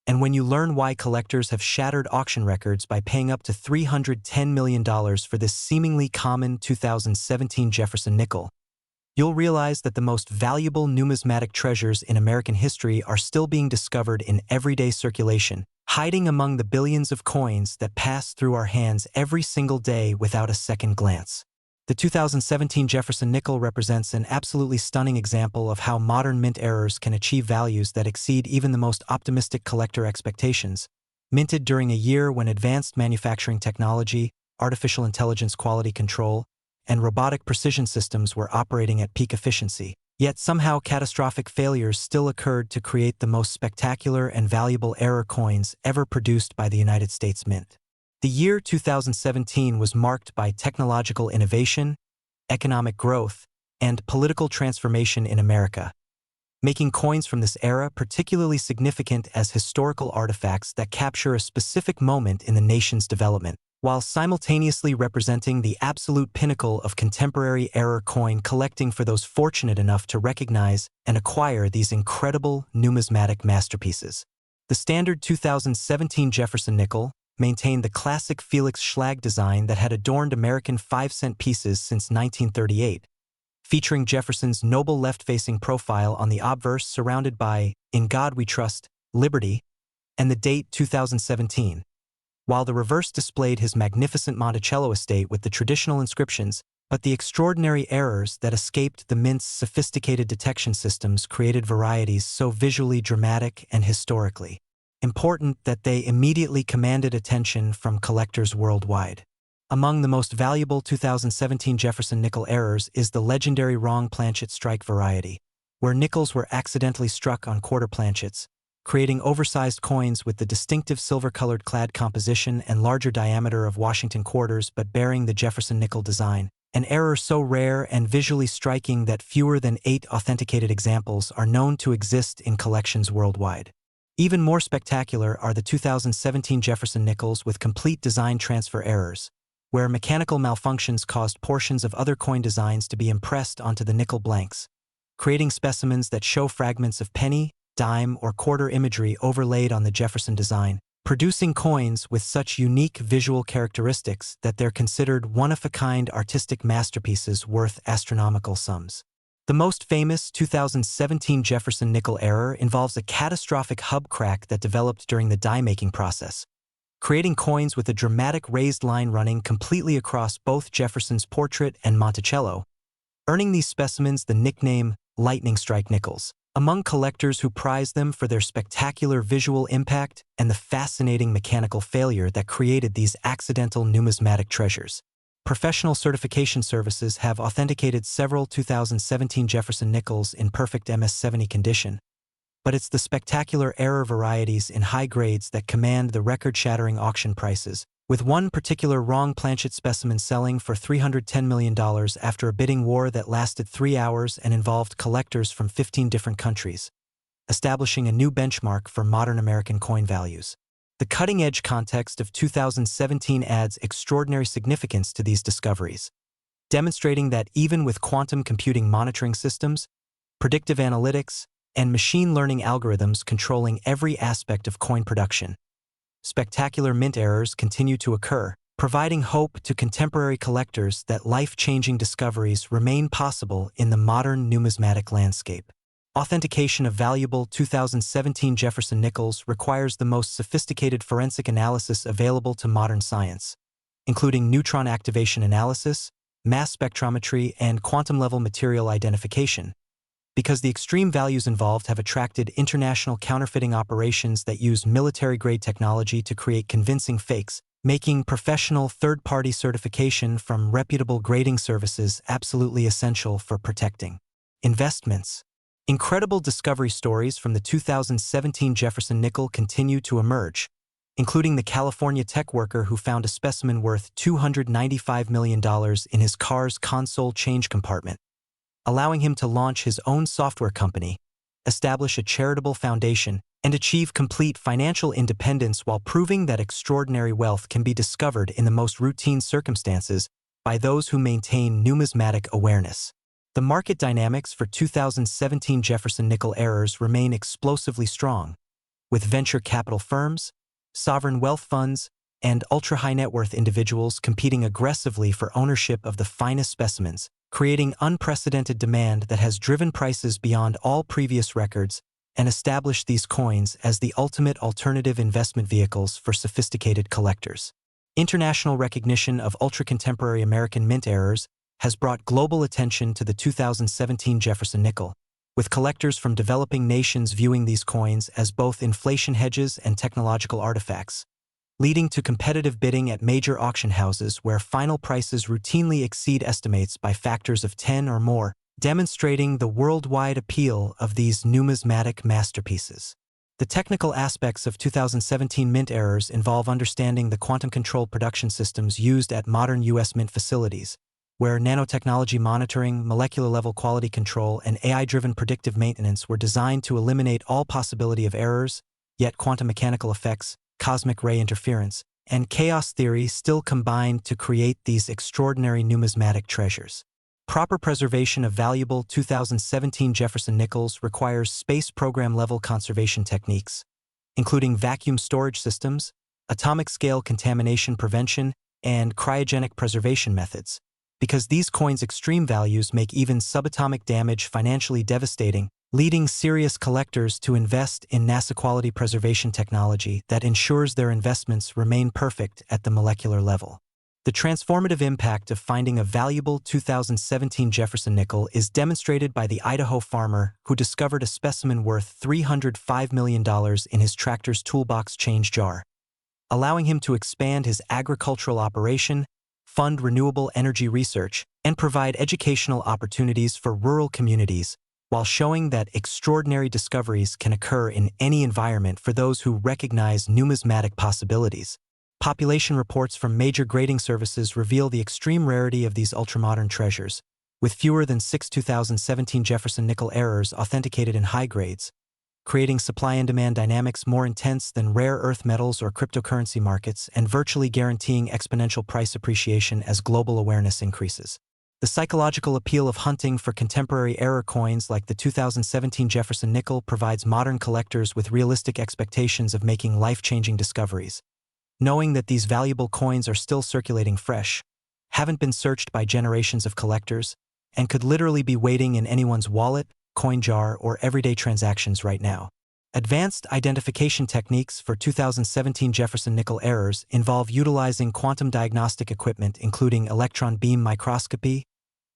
and when you learn why collectors have shattered auction records by paying up to $310 million for this seemingly common 2017 Jefferson nickel, you'll realize that the most valuable numismatic treasures in American history are still being discovered in everyday circulation, hiding among the billions of coins that pass through our hands every single day without a second glance. The 2017 Jefferson nickel represents an absolutely stunning example of how modern mint errors can achieve values that exceed even the most optimistic collector expectations. Minted during a year when advanced manufacturing technology, artificial intelligence quality control, and robotic precision systems were operating at peak efficiency. Yet somehow catastrophic failures still occurred to create the most spectacular and valuable error coins ever produced by the United States Mint. The year 2017 was marked by technological innovation, economic growth, and political transformation in America, making coins from this era particularly significant as historical artifacts that capture a specific moment in the nation's development, while simultaneously representing the absolute pinnacle of contemporary error coin collecting for those fortunate enough to recognize and acquire these incredible numismatic masterpieces. The standard 2017 Jefferson nickel maintained the classic Felix Schlag design that had adorned American 5-cent pieces since 1938, featuring Jefferson's noble left-facing profile on the obverse surrounded by "In God We Trust, Liberty," and the date 2017, while the reverse displayed his magnificent Monticello estate with the traditional inscriptions, but the extraordinary errors that escaped the Mint's sophisticated detection systems created varieties so visually dramatic and historically important that they immediately commanded attention from collectors worldwide. Among the most valuable 2017 Jefferson nickel errors is the legendary wrong planchet strike variety, where nickels were accidentally struck on quarter planchets, creating oversized coins with the distinctive silver-colored clad composition and larger diameter of Washington quarters but bearing the Jefferson nickel design, an error so rare and visually striking that fewer than 8 authenticated examples are known to exist in collections worldwide. Even more spectacular are the 2017 Jefferson nickels with complete design transfer errors, where mechanical malfunctions caused portions of other coin designs to be impressed onto the nickel blanks, creating specimens that show fragments of penny, dime, or quarter imagery overlaid on the Jefferson design, producing coins with such unique visual characteristics that they're considered one-of-a-kind artistic masterpieces worth astronomical sums. The most famous 2017 Jefferson nickel error involves a catastrophic hub crack that developed during the die-making process, creating coins with a dramatic raised line running completely across both Jefferson's portrait and Monticello, earning these specimens the nickname lightning strike nickels. among collectors who prize them for their spectacular visual impact and the fascinating mechanical failure that created these accidental numismatic treasures. Professional certification services have authenticated several 2017 Jefferson nickels in perfect MS-70 condition, but it's the spectacular error varieties in high grades that command the record-shattering auction prices, with one particular wrong planchet specimen selling for $310 million after a bidding war that lasted 3 hours and involved collectors from 15 different countries, establishing a new benchmark for modern American coin values. The cutting-edge context of 2017 adds extraordinary significance to these discoveries, demonstrating that even with quantum computing monitoring systems, predictive analytics, and machine learning algorithms controlling every aspect of coin production, spectacular mint errors continue to occur, providing hope to contemporary collectors that life-changing discoveries remain possible in the modern numismatic landscape. Authentication of valuable 2017 Jefferson nickels requires the most sophisticated forensic analysis available to modern science, including neutron activation analysis, mass spectrometry, and quantum-level material identification, because the extreme values involved have attracted international counterfeiting operations that use military-grade technology to create convincing fakes, making professional third-party certification from reputable grading services absolutely essential for protecting investments. Incredible discovery stories from the 2017 Jefferson nickel continue to emerge, including the California tech worker who found a specimen worth $295 million in his car's console change compartment, allowing him to launch his own software company, establish a charitable foundation, and achieve complete financial independence while proving that extraordinary wealth can be discovered in the most routine circumstances by those who maintain numismatic awareness. The market dynamics for 2017 Jefferson nickel errors remain explosively strong, with venture capital firms, sovereign wealth funds, and ultra-high net worth individuals competing aggressively for ownership of the finest specimens, creating unprecedented demand that has driven prices beyond all previous records and established these coins as the ultimate alternative investment vehicles for sophisticated collectors. International recognition of ultra-contemporary American mint errors has brought global attention to the 2017 Jefferson nickel, with collectors from developing nations viewing these coins as both inflation hedges and technological artifacts, leading to competitive bidding at major auction houses where final prices routinely exceed estimates by factors of 10 or more, demonstrating the worldwide appeal of these numismatic masterpieces. The technical aspects of 2017 mint errors involve understanding the quantum-controlled production systems used at modern U.S. mint facilities, where nanotechnology monitoring, molecular-level quality control, and AI-driven predictive maintenance were designed to eliminate all possibility of errors, yet quantum mechanical effects, cosmic ray interference, and chaos theory still combined to create these extraordinary numismatic treasures. Proper preservation of valuable 2017 Jefferson nickels requires space program-level conservation techniques, including vacuum storage systems, atomic-scale contamination prevention, and cryogenic preservation methods, because these coins' extreme values make even subatomic damage financially devastating, leading serious collectors to invest in NASA-quality preservation technology that ensures their investments remain perfect at the molecular level. The transformative impact of finding a valuable 2017 Jefferson nickel is demonstrated by the Idaho farmer who discovered a specimen worth $305 million in his tractor's toolbox change jar, allowing him to expand his agricultural operation, fund renewable energy research, and provide educational opportunities for rural communities, while showing that extraordinary discoveries can occur in any environment for those who recognize numismatic possibilities. Population reports from major grading services reveal the extreme rarity of these ultramodern treasures, with fewer than 6 2017 Jefferson nickel errors authenticated in high grades, creating supply and demand dynamics more intense than rare earth metals or cryptocurrency markets and virtually guaranteeing exponential price appreciation as global awareness increases. The psychological appeal of hunting for contemporary error coins like the 2017 Jefferson nickel provides modern collectors with realistic expectations of making life-changing discoveries, knowing that these valuable coins are still circulating fresh, haven't been searched by generations of collectors, and could literally be waiting in anyone's wallet, coin jar, or everyday transactions right now. Advanced identification techniques for 2017 Jefferson nickel errors involve utilizing quantum diagnostic equipment including electron beam microscopy,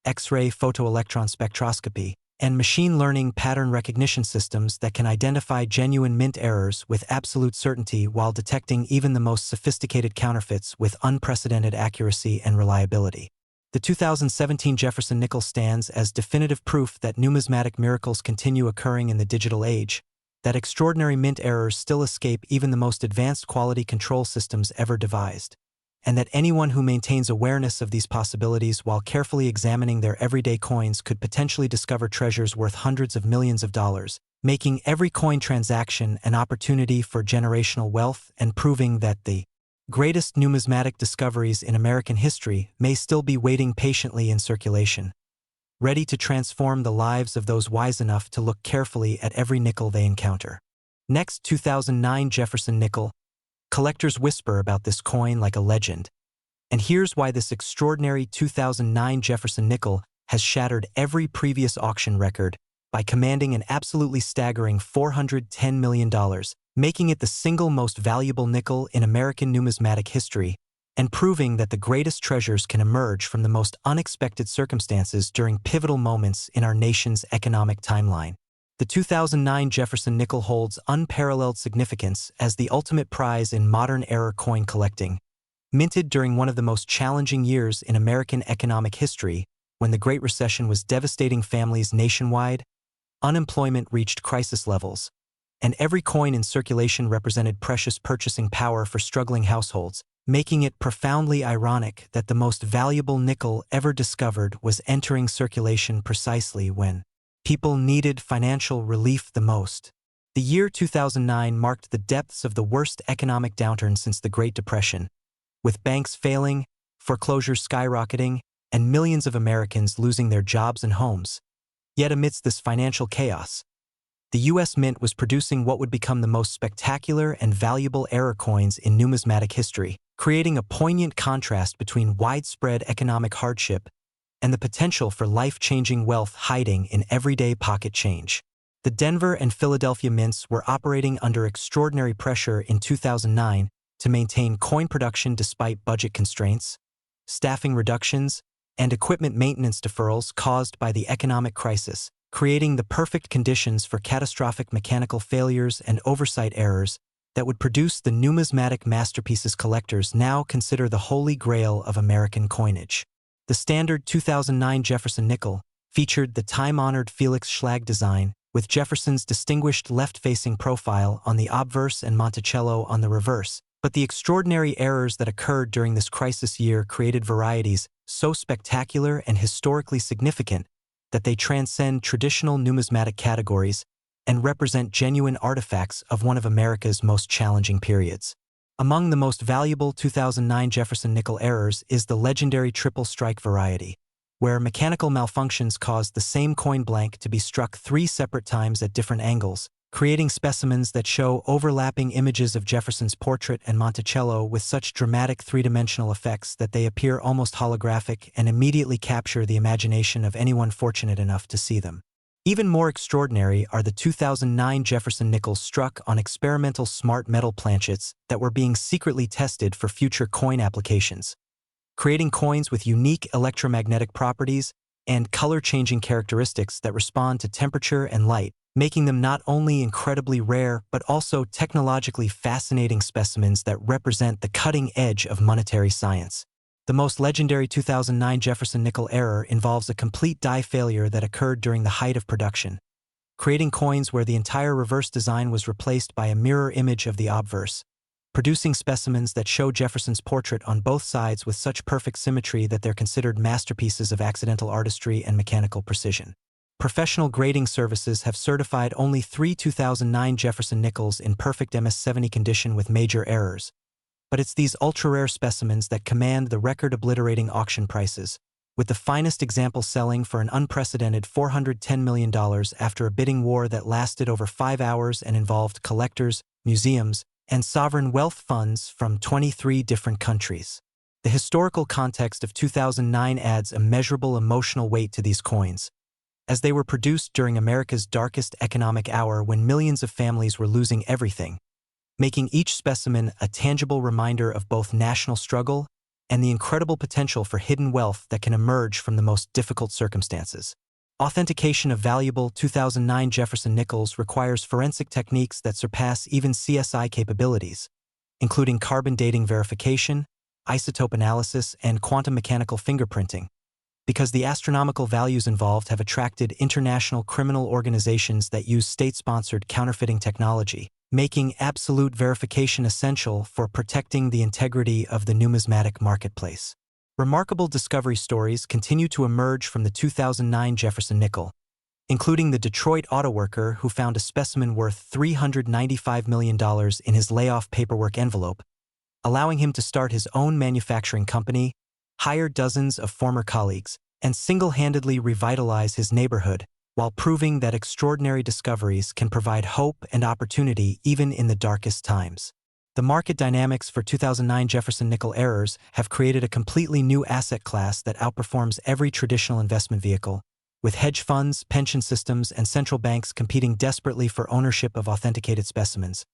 X-ray photoelectron spectroscopy, and machine learning pattern recognition systems that can identify genuine mint errors with absolute certainty while detecting even the most sophisticated counterfeits with unprecedented accuracy and reliability. The 2017 Jefferson Nickel stands as definitive proof that numismatic miracles continue occurring in the digital age, that extraordinary mint errors still escape even the most advanced quality control systems ever devised, and that anyone who maintains awareness of these possibilities while carefully examining their everyday coins could potentially discover treasures worth hundreds of millions of dollars, making every coin transaction an opportunity for generational wealth and proving that the greatest numismatic discoveries in American history may still be waiting patiently in circulation, ready to transform the lives of those wise enough to look carefully at every nickel they encounter. Next, 2009 Jefferson Nickel. Collectors whisper about this coin like a legend. And here's why this extraordinary 2009 Jefferson Nickel has shattered every previous auction record by commanding an absolutely staggering $410 million, making it the single most valuable nickel in American numismatic history, and proving that the greatest treasures can emerge from the most unexpected circumstances during pivotal moments in our nation's economic timeline. The 2009 Jefferson Nickel holds unparalleled significance as the ultimate prize in modern-era coin collecting, minted during one of the most challenging years in American economic history, when the Great Recession was devastating families nationwide, unemployment reached crisis levels, and every coin in circulation represented precious purchasing power for struggling households, making it profoundly ironic that the most valuable nickel ever discovered was entering circulation precisely when people needed financial relief the most. The year 2009 marked the depths of the worst economic downturn since the Great Depression, with banks failing, foreclosures skyrocketing, and millions of Americans losing their jobs and homes. Yet amidst this financial chaos, the U.S. Mint was producing what would become the most spectacular and valuable error coins in numismatic history, creating a poignant contrast between widespread economic hardship and the potential for life-changing wealth hiding in everyday pocket change. The Denver and Philadelphia mints were operating under extraordinary pressure in 2009 to maintain coin production despite budget constraints, staffing reductions, and equipment maintenance deferrals caused by the economic crisis, creating the perfect conditions for catastrophic mechanical failures and oversight errors that would produce the numismatic masterpieces collectors now consider the holy grail of American coinage. The standard 2009 Jefferson Nickel featured the time-honored Felix Schlag design, with Jefferson's distinguished left-facing profile on the obverse and Monticello on the reverse. But the extraordinary errors that occurred during this crisis year created varieties so spectacular and historically significant that they transcend traditional numismatic categories and represent genuine artifacts of one of America's most challenging periods. Among the most valuable 2009 Jefferson Nickel errors is the legendary triple strike variety, where mechanical malfunctions caused the same coin blank to be struck 3 separate times at different angles, creating specimens that show overlapping images of Jefferson's portrait and Monticello with such dramatic three-dimensional effects that they appear almost holographic and immediately capture the imagination of anyone fortunate enough to see them. Even more extraordinary are the 2009 Jefferson Nickels struck on experimental smart metal planchets that were being secretly tested for future coin applications, creating coins with unique electromagnetic properties and color-changing characteristics that respond to temperature and light, making them not only incredibly rare but also technologically fascinating specimens that represent the cutting edge of monetary science. The most legendary 2009 Jefferson Nickel error involves a complete die failure that occurred during the height of production, creating coins where the entire reverse design was replaced by a mirror image of the obverse, producing specimens that show Jefferson's portrait on both sides with such perfect symmetry that they're considered masterpieces of accidental artistry and mechanical precision. Professional grading services have certified only 3 2009 Jefferson Nickels in perfect MS-70 condition with major errors. But it's these ultra-rare specimens that command the record-obliterating auction prices, with the finest example selling for an unprecedented $410 million after a bidding war that lasted over 5 hours and involved collectors, museums, and sovereign wealth funds from 23 different countries. The historical context of 2009 adds immeasurable emotional weight to these coins, as they were produced during America's darkest economic hour when millions of families were losing everything, making each specimen a tangible reminder of both national struggle and the incredible potential for hidden wealth that can emerge from the most difficult circumstances. Authentication of valuable 2009 Jefferson nickels requires forensic techniques that surpass even CSI capabilities, including carbon dating verification, isotope analysis, and quantum mechanical fingerprinting, because the astronomical values involved have attracted international criminal organizations that use state-sponsored counterfeiting technology, making absolute verification essential for protecting the integrity of the numismatic marketplace. Remarkable discovery stories continue to emerge from the 2009 Jefferson nickel, including the Detroit autoworker who found a specimen worth $395 million in his layoff paperwork envelope, allowing him to start his own manufacturing company, hire dozens of former colleagues, and single-handedly revitalize his neighborhood, while proving that extraordinary discoveries can provide hope and opportunity even in the darkest times. The market dynamics for 2009 Jefferson nickel errors have created a completely new asset class that outperforms every traditional investment vehicle, with hedge funds, pension systems, and central banks competing desperately for ownership of authenticated specimens,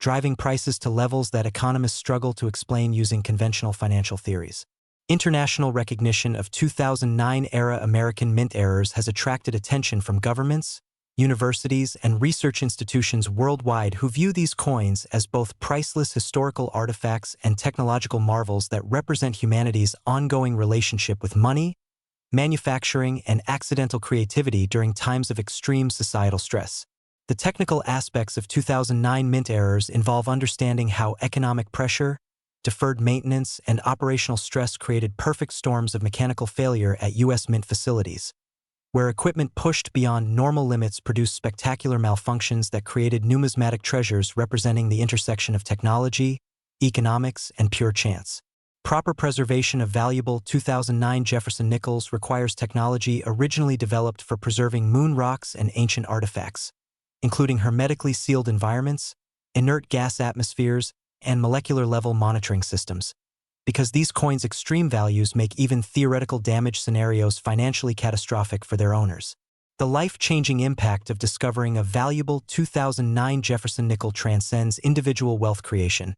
driving prices to levels that economists struggle to explain using conventional financial theories. International recognition of 2009-era American mint errors has attracted attention from governments, universities, and research institutions worldwide who view these coins as both priceless historical artifacts and technological marvels that represent humanity's ongoing relationship with money, manufacturing, and accidental creativity during times of extreme societal stress. The technical aspects of 2009 mint errors involve understanding how economic pressure, deferred maintenance, and operational stress created perfect storms of mechanical failure at U.S. mint facilities, where equipment pushed beyond normal limits produced spectacular malfunctions that created numismatic treasures representing the intersection of technology, economics, and pure chance. Proper preservation of valuable 2009 Jefferson nickels requires technology originally developed for preserving moon rocks and ancient artifacts, including hermetically sealed environments, inert gas atmospheres, and molecular-level monitoring systems, because these coins' extreme values make even theoretical damage scenarios financially catastrophic for their owners. The life-changing impact of discovering a valuable 2009 Jefferson nickel transcends individual wealth creation,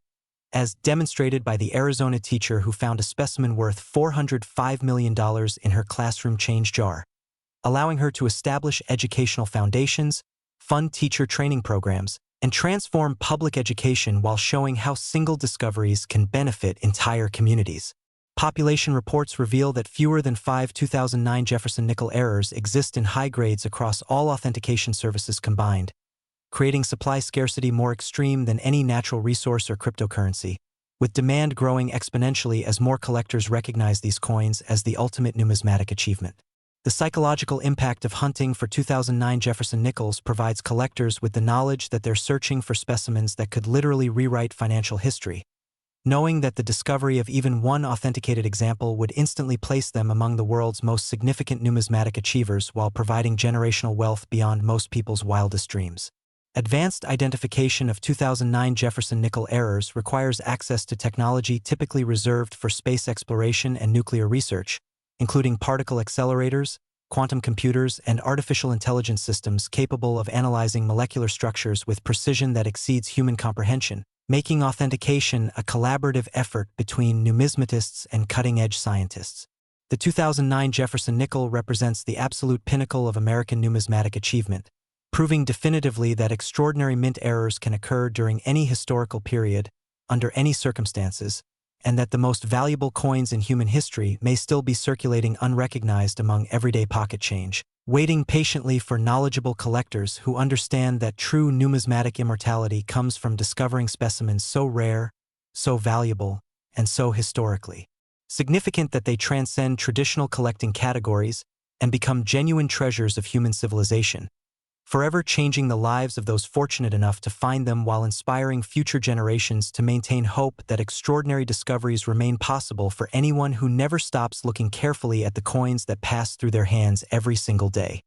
as demonstrated by the Arizona teacher who found a specimen worth $405 million in her classroom change jar, allowing her to establish educational foundations, fund teacher training programs, and transform public education while showing how single discoveries can benefit entire communities. Population reports reveal that fewer than 5 2009 Jefferson nickel errors exist in high grades across all authentication services combined, creating supply scarcity more extreme than any natural resource or cryptocurrency, with demand growing exponentially as more collectors recognize these coins as the ultimate numismatic achievement. The psychological impact of hunting for 2009 Jefferson nickels provides collectors with the knowledge that they're searching for specimens that could literally rewrite financial history, knowing that the discovery of even one authenticated example would instantly place them among the world's most significant numismatic achievers while providing generational wealth beyond most people's wildest dreams. Advanced identification of 2009 Jefferson nickel errors requires access to technology typically reserved for space exploration and nuclear research, including particle accelerators, quantum computers, and artificial intelligence systems capable of analyzing molecular structures with precision that exceeds human comprehension, making authentication a collaborative effort between numismatists and cutting-edge scientists. The 2009 Jefferson nickel represents the absolute pinnacle of American numismatic achievement, proving definitively that extraordinary mint errors can occur during any historical period, under any circumstances, and that the most valuable coins in human history may still be circulating unrecognized among everyday pocket change, waiting patiently for knowledgeable collectors who understand that true numismatic immortality comes from discovering specimens so rare, so valuable, and so historically significant that they transcend traditional collecting categories and become genuine treasures of human civilization, forever changing the lives of those fortunate enough to find them while inspiring future generations to maintain hope that extraordinary discoveries remain possible for anyone who never stops looking carefully at the coins that pass through their hands every single day.